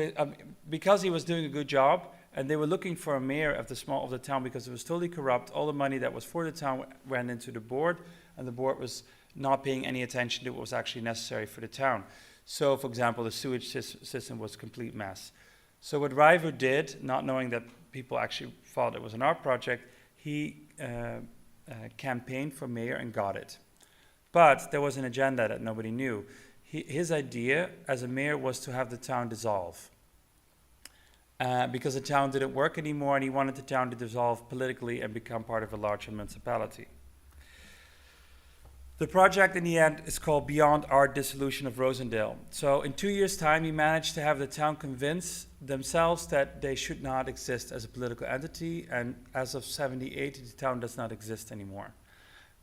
because he was doing a good job, and they were looking for a mayor of the town because it was totally corrupt. All the money that was for the town went into the board, and the board was not paying any attention to what was actually necessary for the town. So, for example, the sewage system was a complete mess. So what Raivo did, not knowing that people actually thought it was an art project, he campaigned for mayor and got it. But there was an agenda that nobody knew. His idea as a mayor was to have the town dissolve. Because the town didn't work anymore, and he wanted the town to dissolve politically and become part of a larger municipality. The project in the end is called Beyond Our Dissolution of Rosendale. So in 2 years' time, he managed to have the town convince themselves that they should not exist as a political entity, and as of 78, the town does not exist anymore.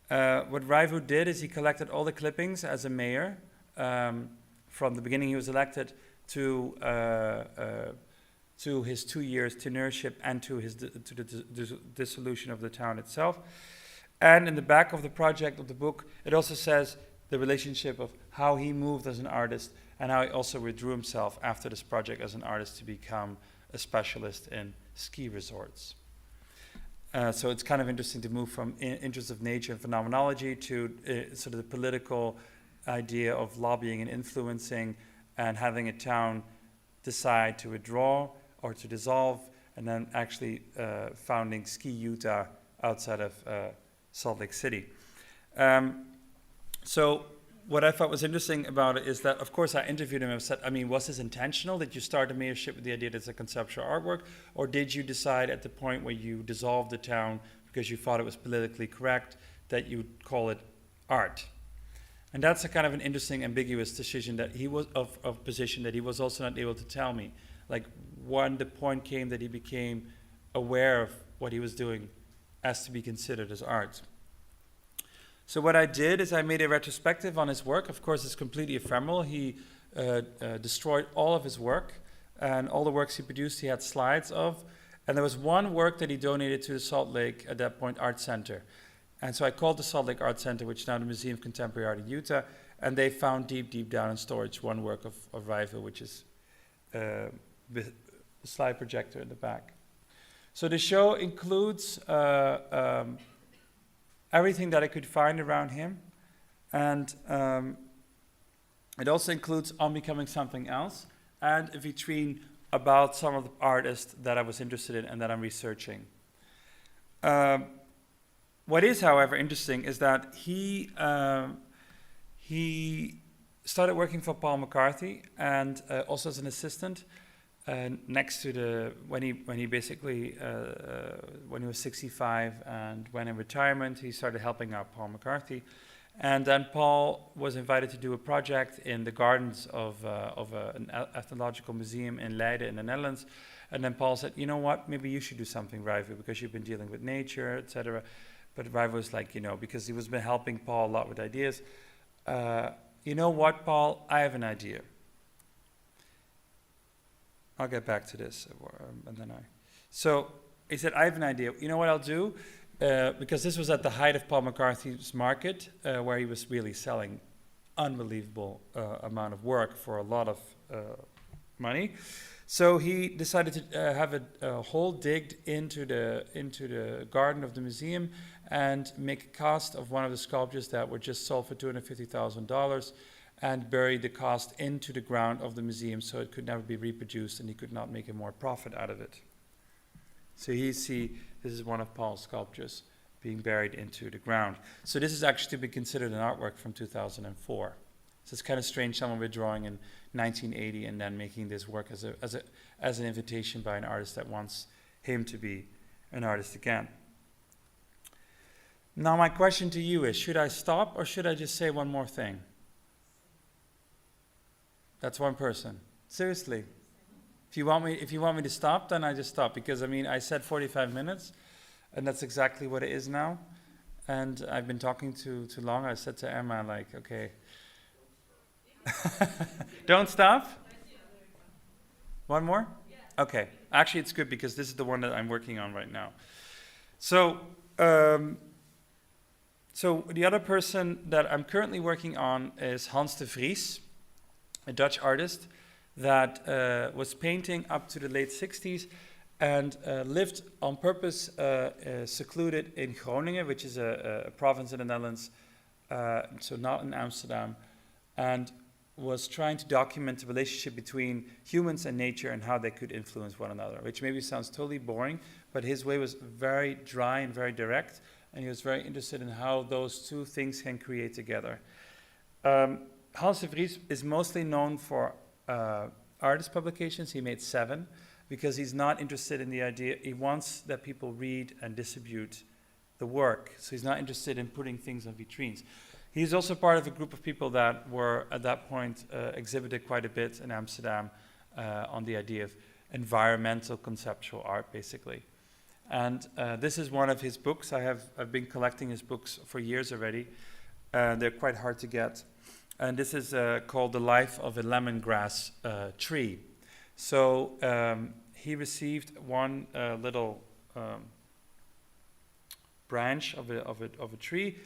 What Raivo did is he collected all the clippings as a mayor, from the beginning he was elected to his 2 years tenureship and to the dissolution of the town itself. And in the back of the project of the book, it also says the relationship of how he moved as an artist and how he also withdrew himself after this project as an artist to become a specialist in ski resorts. So it's kind of interesting to move from interest of nature and phenomenology to sort of the political idea of lobbying and influencing and having a town decide to withdraw or to dissolve, and then actually founding Ski Utah outside of Salt Lake City. So what I thought was interesting about it is that, of course, I interviewed him and said, I mean, was this intentional? Did you start a mayorship with the idea that it's a conceptual artwork? Or did you decide at the point where you dissolved the town because you thought it was politically correct that you'd call it art? And that's a kind of an interesting, ambiguous decision that he was of position that he was also not able to tell me. Like, when the point came that he became aware of what he was doing as to be considered as art. So what I did is I made a retrospective on his work. Of course, it's completely ephemeral. He destroyed all of his work, and all the works he produced he had slides of. And there was one work that he donated to the Salt Lake, at that point, Art Center. And so I called the Salt Lake Art Center, which is now the Museum of Contemporary Art in Utah, and they found deep down in storage one work of Raivo, which is the slide projector in the back. So the show includes everything that I could find around him, and it also includes On Becoming Something Else, and a vitrine about some of the artists that I was interested in and that I'm researching. What is, however, interesting is that he started working for Paul McCarthy, and also as an assistant. Next to when he was 65 and went in retirement, he started helping out Paul McCarthy, and then Paul was invited to do a project in the gardens of an ethnological museum in Leiden in the Netherlands. And then Paul said, "You know what? Maybe you should do something, Raivo, because you've been dealing with nature, etc." But Raivo was like, because he was been helping Paul a lot with ideas. You know what, Paul? I have an idea. I'll get back to this, So he said, I have an idea. You know what I'll do? Because this was at the height of Paul McCarthy's market, where he was really selling unbelievable amount of work for a lot of money. So he decided to have a hole digged into the garden of the museum and make a cast of one of the sculptures that were just sold for $250,000. and buried the cost into the ground of the museum so it could never be reproduced and he could not make more profit out of it. So here you see, this is one of Paul's sculptures being buried into the ground. So this is actually to be considered an artwork from 2004. So it's kind of strange someone withdrawing in 1980 and then making this work as an invitation by an artist that wants him to be an artist again. Now my question to you is, should I stop or should I just say one more thing? That's one person. Seriously. If you want me to stop, then I just stop, because I mean I said 45 minutes and that's exactly what it is now. And I've been talking too long. I said to Emma, like, okay. Don't stop? One more? Okay. Actually, it's good because this is the one that I'm working on right now. So the other person that I'm currently working on is Hans de Vries, a Dutch artist that was painting up to the late 60s and lived on purpose secluded in Groningen, which is a province in the Netherlands, so not in Amsterdam, and was trying to document the relationship between humans and nature and how they could influence one another, which maybe sounds totally boring, but his way was very dry and very direct, and he was very interested in how those two things can create together. Hans de Vries is mostly known for artist publications. He made 7, because he's not interested in the idea, he wants that people read and distribute the work, so he's not interested in putting things on vitrines. He's also part of a group of people that were, at that point, exhibited quite a bit in Amsterdam on the idea of environmental conceptual art, basically. And this is one of his books. I've been collecting his books for years already. They're quite hard to get. And this is called The Life of a Lemongrass Tree. So he received one little branch of a tree,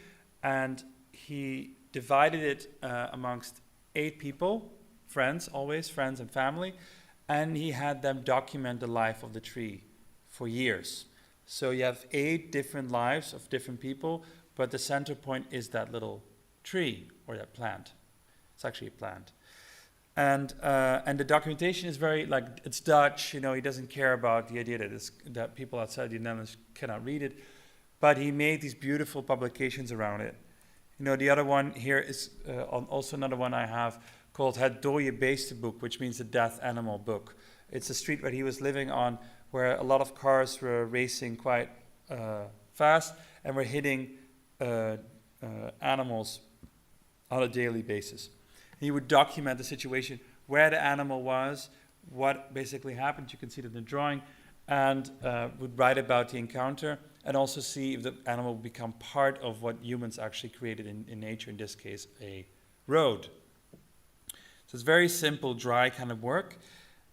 and he divided it amongst 8 people, friends, always friends and family, and he had them document the life of the tree for years. So you have 8 different lives of different people, but the center point is that little tree or that plant. It's actually a plant. And the documentation is very, like, it's Dutch, you know, he doesn't care about the idea that people outside the Netherlands cannot read it, but he made these beautiful publications around it. You know, the other one here is also another one I have called Het Dode Beestenboek, which means the death animal book. It's a street where he was living on, where a lot of cars were racing quite fast and were hitting animals on a daily basis. He would document the situation, where the animal was, what basically happened. You can see it in the drawing, and would write about the encounter, and also see if the animal would become part of what humans actually created in nature, in this case, a road. So it's very simple, dry kind of work.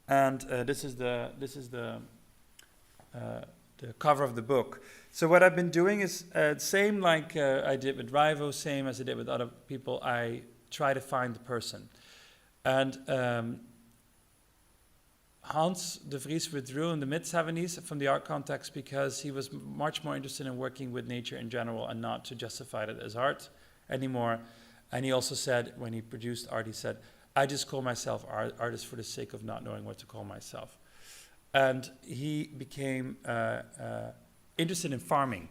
And this is the cover of the book. So what I've been doing is same like I did with Raivo, same as I did with other people. I try to find the person. And Hans de Vries withdrew in the mid-70s from the art context because he was much more interested in working with nature in general and not to justify it as art anymore. And he also said, when he produced art, he said, I just call myself artist for the sake of not knowing what to call myself. And he became interested in farming.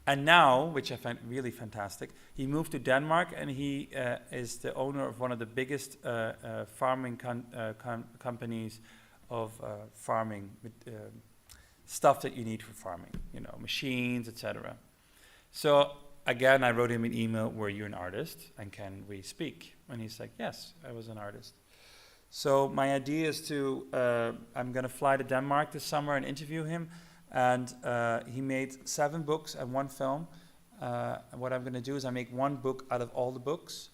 And now, which I find really fantastic, he moved to Denmark, and he is the owner of one of the biggest farming companies of farming stuff that you need for farming, you know, machines, etc. So again, I wrote him an email, were you an artist, and can we speak? And he's like, yes, I was an artist. So my idea is to, I'm going to fly to Denmark this summer and interview him. And he made 7 books and 1 film. And what I'm going to do is I make 1 book out of all the books,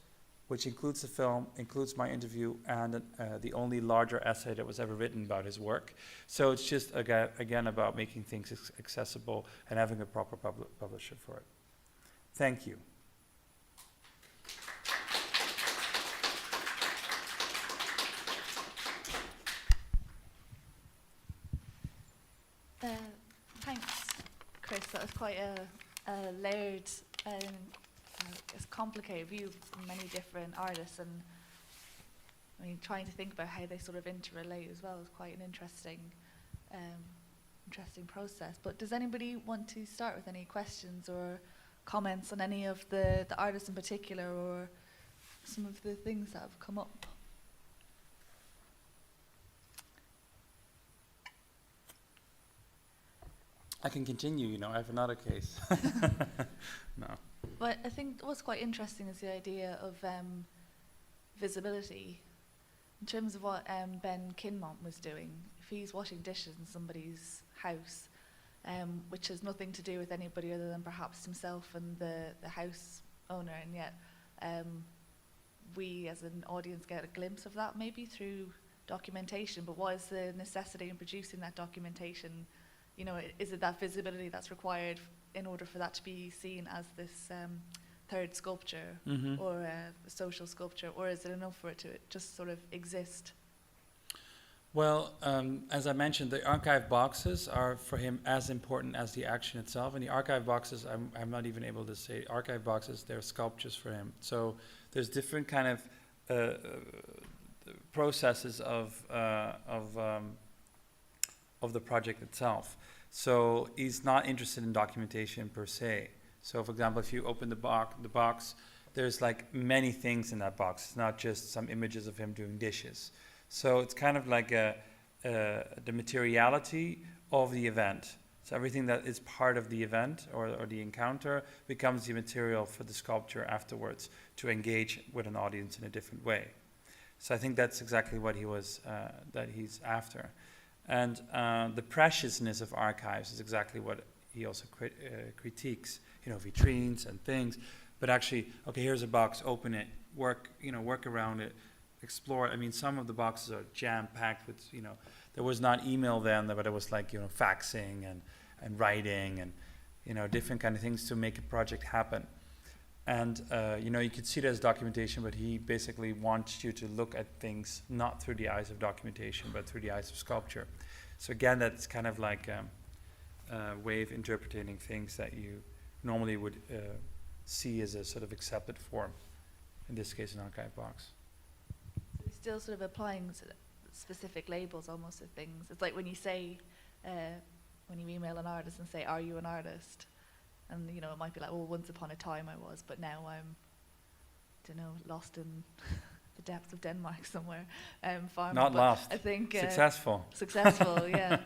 which includes the film, includes my interview, and the only larger essay that was ever written about his work. So it's just, again, about making things accessible and having a proper publisher for it. Thank you. Thanks, Chris. That was quite a layered complicated view from many different artists, and I mean, trying to think about how they sort of interrelate as well is quite an interesting process. But does anybody want to start with any questions or comments on any of the artists in particular, or some of the things that have come up? I can continue, I have another case. No. But I think what's quite interesting is the idea of visibility. In terms of what Ben Kinmont was doing, if he's washing dishes in somebody's house, which has nothing to do with anybody other than perhaps himself and the house owner, and yet we as an audience get a glimpse of that maybe through documentation. But what is the necessity in producing that documentation? Is it that visibility that's required in order for that to be seen as this third sculpture or a social sculpture, or is it enough for it to just sort of exist? Well, as I mentioned, the archive boxes are for him as important as the action itself. And the archive boxes, I'm not even able to say archive boxes, they're sculptures for him. So there's different kind of processes of the project itself. So he's not interested in documentation per se. So for example, if you open the box, there's like many things in that box. It's not just some images of him doing dishes. So it's kind of like the materiality of the event. So everything that is part of the event or the encounter becomes the material for the sculpture afterwards to engage with an audience in a different way. So I think that's exactly what he's after. And the preciousness of archives is exactly what he also critiques, vitrines and things. But actually, okay, here's a box, open it, work around it, explore. I mean, some of the boxes are jam-packed with, there was not email then, but it was like, faxing and writing and, different kind of things to make a project happen. And, you could see it as documentation, but he basically wants you to look at things not through the eyes of documentation, but through the eyes of sculpture. So again, that's kind of like a way of interpreting things that you normally would see as a sort of accepted form. In this case, an archive box. So he's still sort of applying specific labels almost to things. It's like when you say, when you email an artist and say, "Are you an artist?" And it might be like, well, once upon a time I was, but now I'm, lost in the depths of Denmark somewhere. Farming. Not but lost. I think successful. Successful, yeah.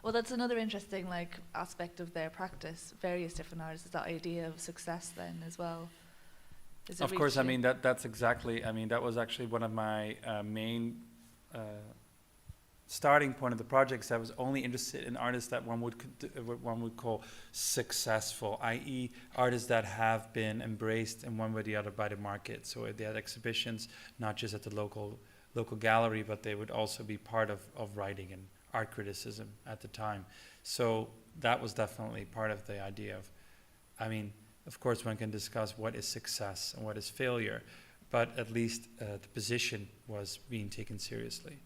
Well, that's another interesting aspect of their practice. Various different artists, is that idea of success then as well. Of course, that's exactly. That was actually one of my main starting point of the project. Is I was only interested in artists that one would call successful, i.e., artists that have been embraced in one way or the other by the market. So they had exhibitions, not just at the local gallery, but they would also be part of writing and art criticism at the time. So that was definitely part of the idea of. Of course, one can discuss what is success and what is failure, but at least the position was being taken seriously.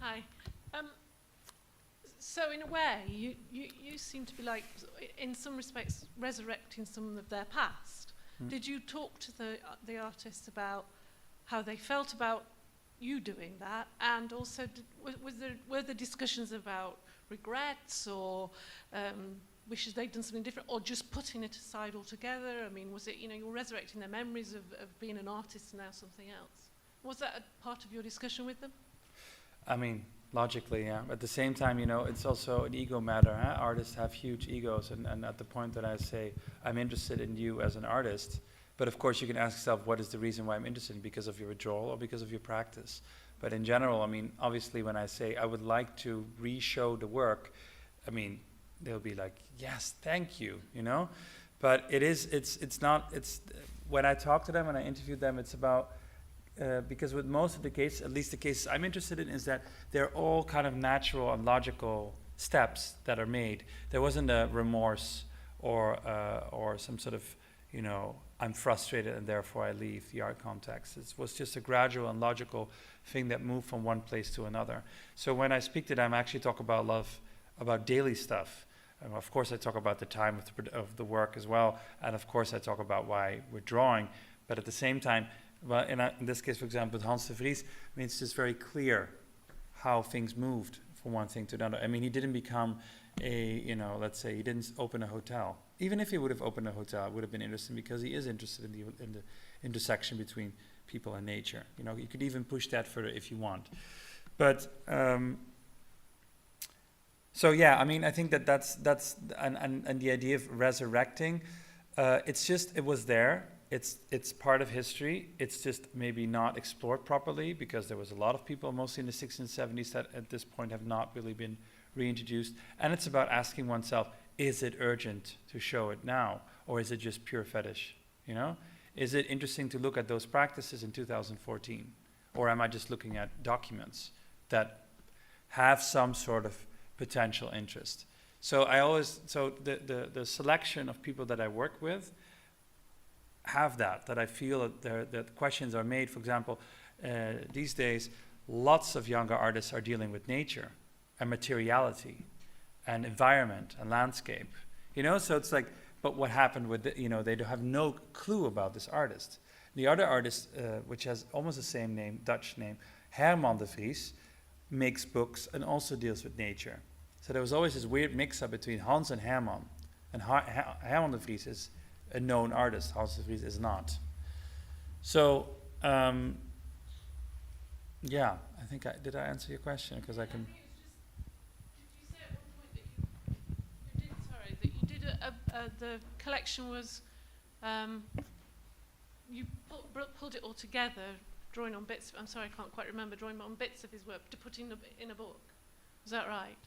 Hi. So in a way, you seem to be in some respects, resurrecting some of their past. Did you talk to the artists about how they felt about you doing that, and also were there discussions about regrets or wishes they'd done something different, or just putting it aside altogether? Was it you're resurrecting their memories of being an artist and now something else? Was that a part of your discussion with them? Logically, yeah. At the same time, it's also an ego matter. Huh? Artists have huge egos, and at the point that I say, I'm interested in you as an artist, but of course you can ask yourself, what is the reason why I'm interested? Because of your withdrawal or because of your practice? But in general, obviously when I say I would like to re-show the work, they'll be like, yes, thank you, But when I talk to them, when I interview them, it's about, because with most of the cases, at least the cases I'm interested in, is that they're all kind of natural and logical steps that are made. There wasn't a remorse or some sort of, I'm frustrated and therefore I leave the art context. It was just a gradual and logical thing that moved from one place to another. So when I speak to them, I actually talk about about daily stuff. Of course, I talk about the time of the work as well, and of course, I talk about why we're drawing. But at the same time, well, in this case, for example, with Hans de Vries, I mean, it's just very clear how things moved from one thing to another. I mean, he didn't become let's say he didn't open a hotel. Even if he would have opened a hotel, it would have been interesting because he is interested in the intersection between people and nature. You know, you could even push that further if you want. But so yeah, I mean, I think that's and the idea of resurrecting, it was there. It's part of history. It's just maybe not explored properly because there was a lot of people, mostly in the 60s and 70s, that at this point have not really been reintroduced. And it's about asking oneself, is it urgent to show it now? Or is it just pure fetish? You know? Is it interesting to look at those practices in 2014? Or am I just looking at documents that have some sort of potential interest? So the selection of people that I work with have that I feel that questions are made. For example, these days, lots of younger artists are dealing with nature and materiality and environment and landscape. You know, so it's like, but what happened with, they have no clue about this artist. The other artist, which has almost the same name, Dutch name, Herman de Vries, makes books and also deals with nature. So there was always this weird mix-up between Hans and Herman. And Herman de Vries is a known artist, Hans de Vries is not. So, yeah, I think did I answer your question? Because I can... Did you say at one point that you did the collection was, you pulled it all together, drawing on bits, I'm sorry, I can't quite remember, drawing on bits of his work to put in a book. Is that right?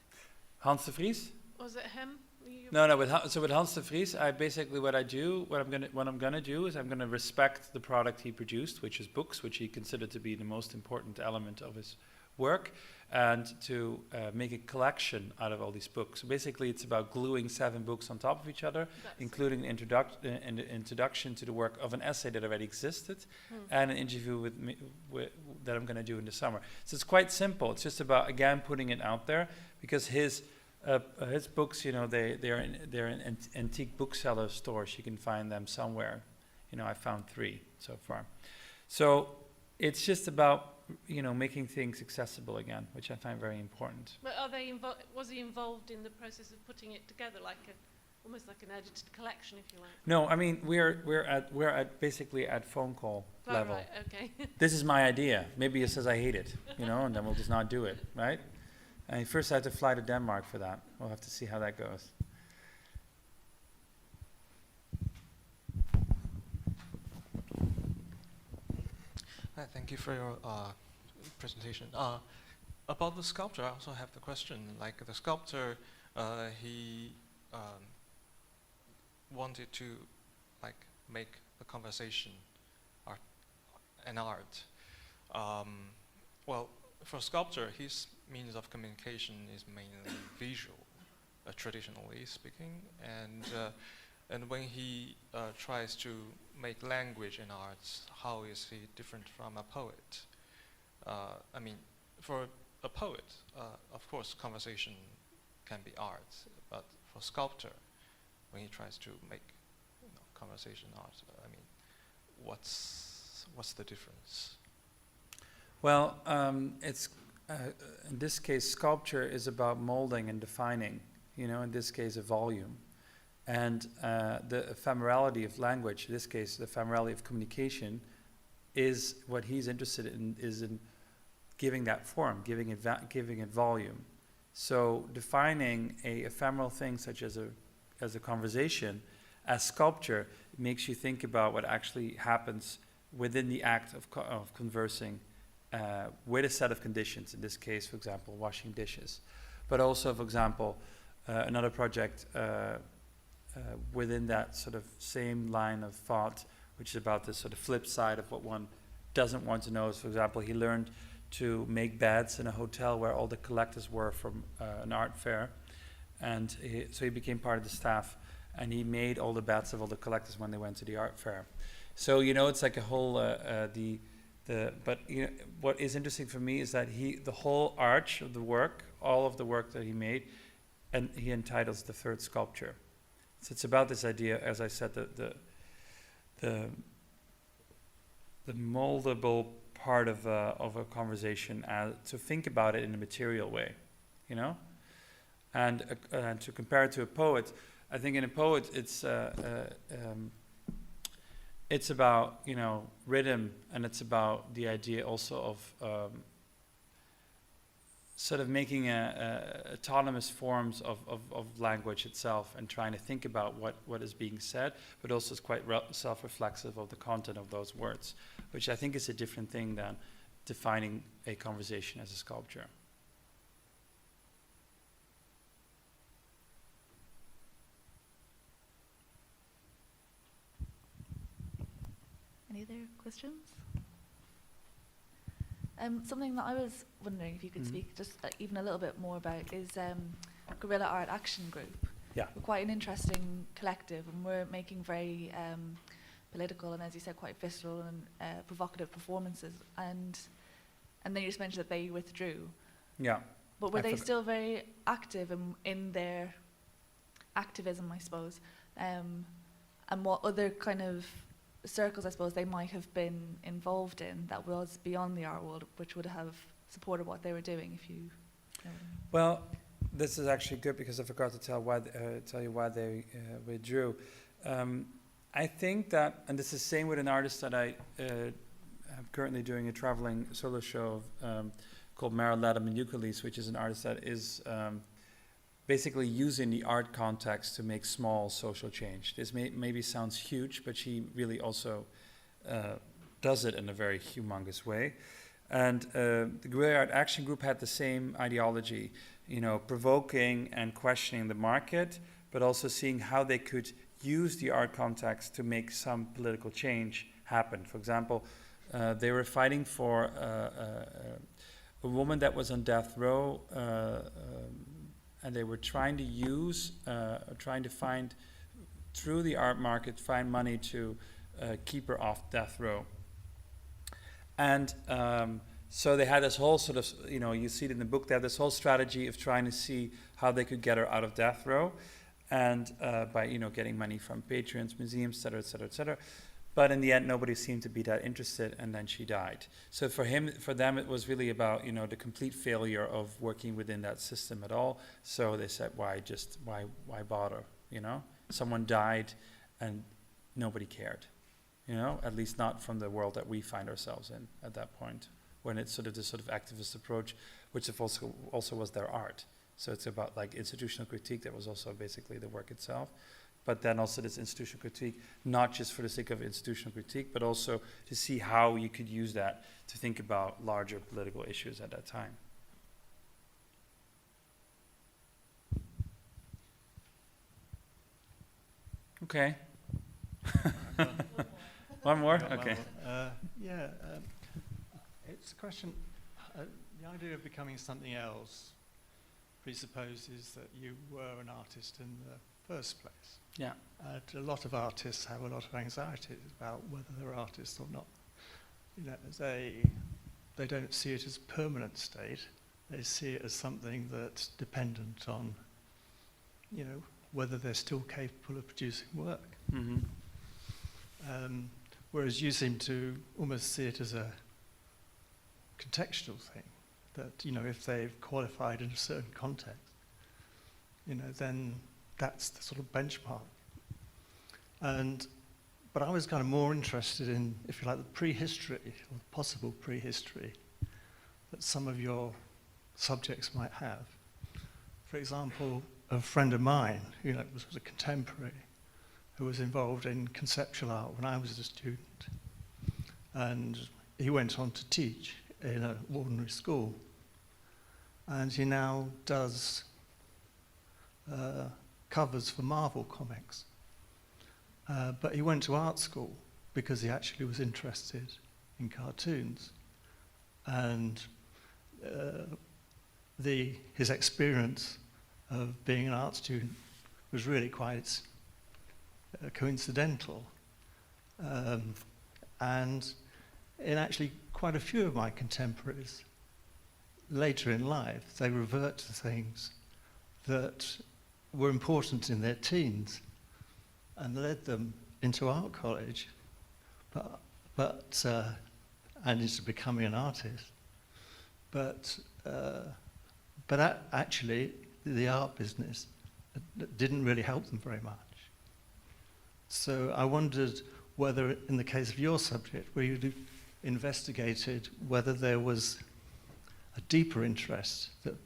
Hans de Vries? Was it him? No. With Hans de Vries, I'm gonna do is I'm gonna respect the product he produced, which is books, which he considered to be the most important element of his work, and to make a collection out of all these books. So basically, it's about gluing 7 books on top of each other, including the introduction to the work of an essay that already existed, and an interview with me that I'm gonna do in the summer. So it's quite simple. It's just about again putting it out there because his books, they're in antique bookseller stores. You can find them somewhere. I found 3 so far. So it's just about, making things accessible again, which I find very important. But was he involved in the process of putting it together, almost like an edited collection, if you like? No, I mean we're at basically at phone call level. Right, okay. This is my idea. Maybe he says I hate it, and then we'll just not do it, right? And first I have to fly to Denmark for that. We'll have to see how that goes. Hi, thank you for your presentation. About the sculptor, I also have the question. Like the sculptor, he wanted to make the conversation an art. Well, for sculptor, his means of communication is mainly visual, traditionally speaking, and when he tries to make language in arts, how is he different from a poet? I mean, for a poet, of course, conversation can be art, but for sculptor, when he tries to make conversation art, I mean, what's the difference? Well, it's in this case, sculpture is about molding and defining. In this case, a volume, and the ephemerality of language. In this case, the ephemerality of communication is what he's interested in. Is in giving that form, giving it volume. So defining a ephemeral thing such as a conversation as sculpture makes you think about what actually happens within the act of conversing. With a set of conditions, in this case, for example, washing dishes. But also, for example, another project within that sort of same line of thought, which is about the sort of flip side of what one doesn't want to know. Is, for example, he learned to make beds in a hotel where all the collectors were from an art fair. And so he became part of the staff, and he made all the beds of all the collectors when they went to the art fair. So, it's like a whole, what is interesting for me is that the whole arch of the work, all of the work that he made, and he entitles the third sculpture. So it's about this idea, as I said, the moldable part of a conversation, to think about it in a material way, you know, and to compare it to a poet. I think in a poet it's about, you know, rhythm, and it's about the idea also of sort of making autonomous forms of language itself, and trying to think about what is being said, but also is quite self-reflexive of the content of those words, which I think is a different thing than defining a conversation as a sculpture. Any other questions? Something that I was wondering if you could speak just even a little bit more about is Guerrilla Art Action Group. Yeah. We're quite an interesting collective, and we're making very political and, as you said, quite visceral and provocative performances. And then you just mentioned that they withdrew. Yeah. But were they still very active in their activism, I suppose? And what other kind of circles, I suppose, they might have been involved in that was beyond the art world, which would have supported what they were doing, if you know what I mean. Well, this is actually good, because I forgot to tell you why they withdrew. I think that, and this is the same with an artist that I am currently doing a traveling solo show called Mara Ladham and Ukuleles, which is an artist that is basically using the art context to make small social change. This maybe sounds huge, but she really also does it in a very humongous way. And the Guerrilla Art Action Group had the same ideology, you know, provoking and questioning the market, but also seeing how they could use the art context to make some political change happen. For example, they were fighting for a woman that was on death row, and they were trying to find, through the art market, find money to keep her off death row. And so they had this whole sort of, you know, you see it in the book, they have this whole strategy of trying to see how they could get her out of death row, and by, you know, getting money from patrons, museums, et cetera, et cetera, et cetera. But in the end, nobody seemed to be that interested, and then she died. So for them, it was really about, you know, the complete failure of working within that system at all. So they said, why bother, you know? Someone died, and nobody cared, you know? At least not from the world that we find ourselves in at that point, when it's sort of this sort of activist approach, which also was their art. So it's about like institutional critique, that was also basically the work itself. But then also this institutional critique, not just for the sake of institutional critique, but also to see how you could use that to think about larger political issues at that time. Okay. One more? Okay. It's a question. The idea of becoming something else presupposes that you were an artist in the first place. Yeah. A lot of artists have a lot of anxiety about whether they're artists or not. You know, they don't see it as a permanent state. They see it as something that's dependent on, you know, whether they're still capable of producing work. Mm-hmm. Whereas you seem to almost see it as a contextual thing, that, you know, if they've qualified in a certain context, you know, then that's the sort of benchmark. But I was kind of more interested in, if you like, the prehistory, or possible prehistory, that some of your subjects might have. For example, a friend of mine, who, you know, was a contemporary, who was involved in conceptual art when I was a student. And he went on to teach in an ordinary school. And he now does covers for Marvel comics. But he went to art school because he actually was interested in cartoons. And his experience of being an art student was really quite coincidental. And in actually quite a few of my contemporaries, later in life, they revert to things that were important in their teens and led them into art college, and into becoming an artist. But actually, the art business didn't really help them very much. So I wondered whether, in the case of your subject, where you investigated whether there was a deeper interest that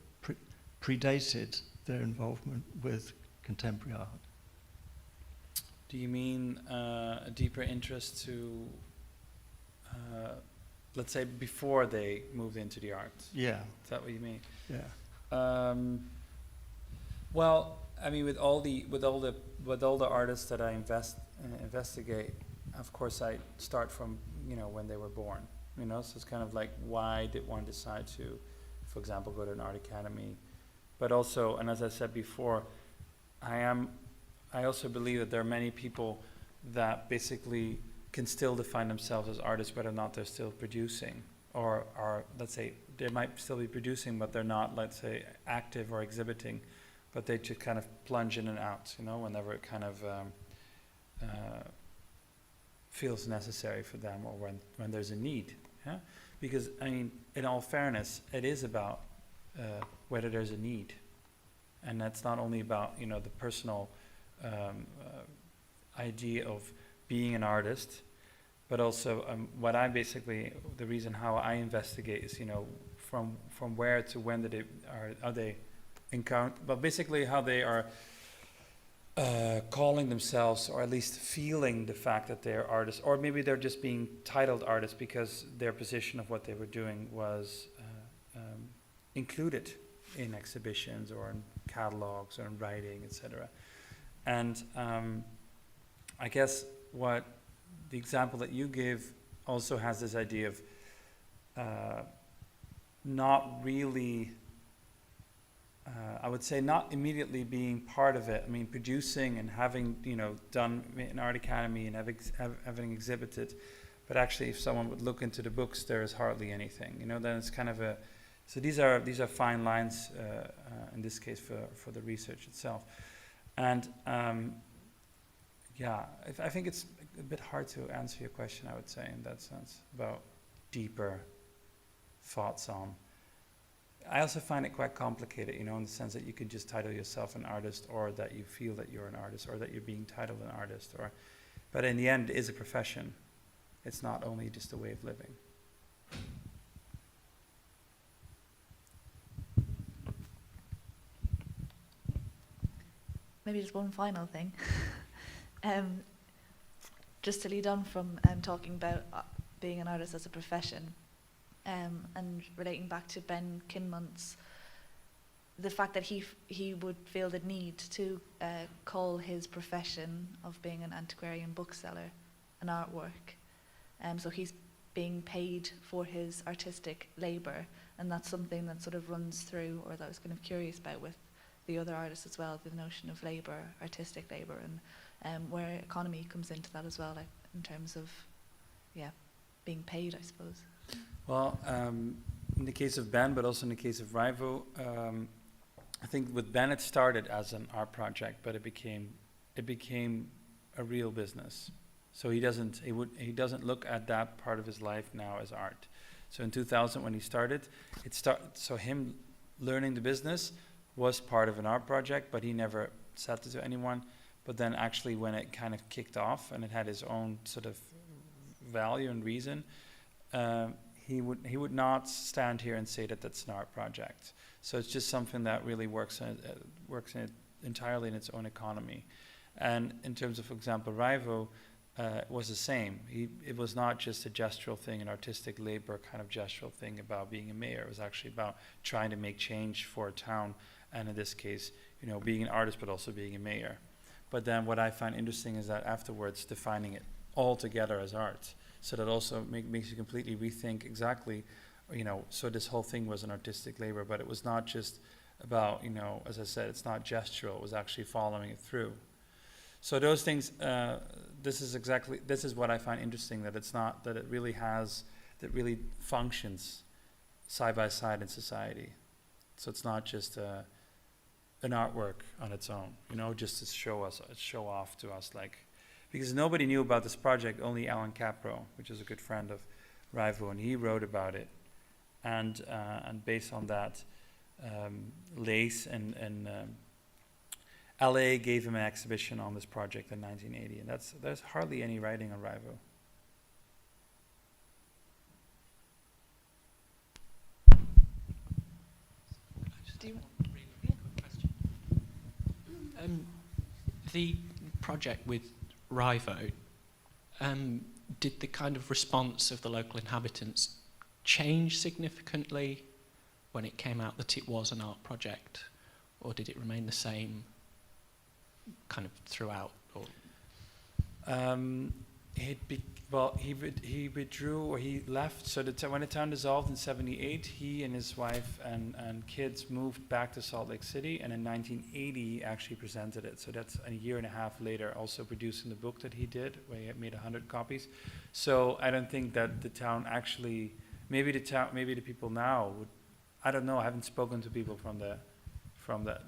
predated their involvement with contemporary art. Do you mean a deeper interest to, let's say, before they moved into the art? Yeah. Is that what you mean? Yeah. Well, I mean, with all the artists that I investigate, of course, I start from when they were born. So it's kind of like, why did one decide to, for example, go to an art academy? But also, and as I said before, I also believe that there are many people that basically can still define themselves as artists, whether or not they're still producing, or are, let's say, they might still be producing, but they're not, let's say, active or exhibiting, but they just kind of plunge in and out, whenever it kind of feels necessary for them, or when there's a need. Yeah? Because, I mean, in all fairness, it is about whether there's a need. And that's not only about, the personal idea of being an artist, but also the reason how I investigate is, from where to when are they encounter, but basically how they are calling themselves, or at least feeling the fact that they're artists, or maybe they're just being titled artists because their position of what they were doing was included in exhibitions or in catalogs or in writing, etc. And I guess what the example that you give also has this idea of not really, I would say, not immediately being part of it. I mean, producing and having, done an art academy and having exhibited, but actually, if someone would look into the books, there is hardly anything. Then it's kind of so these are fine lines in this case for the research itself, and I think it's a bit hard to answer your question, I would say, in that sense, about deeper thoughts on. I also find it quite complicated, in the sense that you could just title yourself an artist, or that you feel that you're an artist, or that you're being titled an artist, but in the end, it is a profession. It's not only just a way of living. Maybe just one final thing. Just to lead on from talking about being an artist as a profession, and relating back to Ben Kinmont's, the fact that he would feel the need to call his profession of being an antiquarian bookseller an artwork. So he's being paid for his artistic labour, and that's something that sort of runs through, or that I was kind of curious about with the other artists as well, the notion of labour, artistic labour, and where economy comes into that as well, like in terms of, being paid, I suppose. Well, in the case of Ben, but also in the case of Raivo, I think with Ben it started as an art project, but it became a real business. So he doesn't look at that part of his life now as art. So in 2000 when he started, so him learning the business was part of an art project, but he never said it to anyone. But then actually when it kind of kicked off and it had his own sort of value and reason, he would not stand here and say that that's an art project. So it's just something that really works entirely in its own economy. And in terms of, for example, Raivo, was the same. It was not just a gestural thing, an artistic labor kind of gestural thing about being a mayor. It was actually about trying to make change for a town, and in this case, being an artist but also being a mayor. But then what I find interesting is that afterwards defining it all together as art. So that also makes you completely rethink exactly, so this whole thing was an artistic labor, but it was not just about, as I said, it's not gestural, it was actually following it through. So those things, this is what I find interesting, that it's not, that it really functions side by side in society. So it's not just an artwork on its own, you know, just to show off to us, like, because nobody knew about this project, only Alan Capro, which is a good friend of Raivo, and he wrote about it, and based on that, Lace and LA gave him an exhibition on this project in 1980, and there's hardly any writing on Raivo. The project with Raivo, did the kind of response of the local inhabitants change significantly when it came out that it was an art project, or did it remain the same kind of throughout? Or he withdrew, or he left. So when the town dissolved in '78, he and his wife and kids moved back to Salt Lake City, and in 1980 he actually presented it. So that's a year and a half later, also producing the book that he did, where he had made 100 copies. So I don't think that the town actually, maybe the people now would, I don't know. I haven't spoken to people that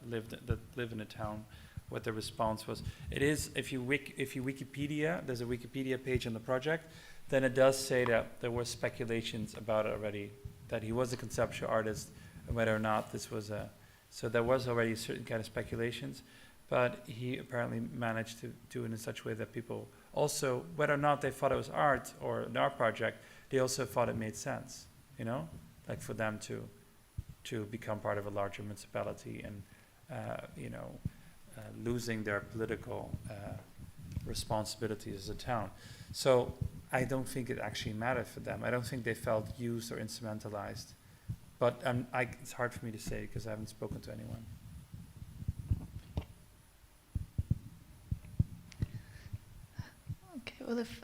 live in the town, what the response was. It is, if you Wikipedia, there's a Wikipedia page on the project, then it does say that there were speculations about it already, that he was a conceptual artist, and whether or not this was so there was already certain kind of speculations, but he apparently managed to do it in such a way that people also, whether or not they thought it was art or an art project, they also thought it made sense, you know, like for them to become part of a larger municipality and, losing their political responsibilities as a town. So I don't think it actually mattered for them. I don't think they felt used or instrumentalized. But it's hard for me to say because I haven't spoken to anyone. Okay, well, if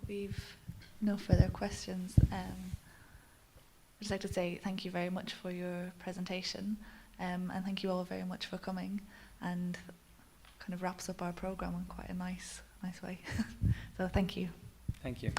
we've no further questions, I'd just like to say thank you very much for your presentation, and thank you all very much for coming, and kind of wraps up our program in quite a nice way. So thank you. Thank you.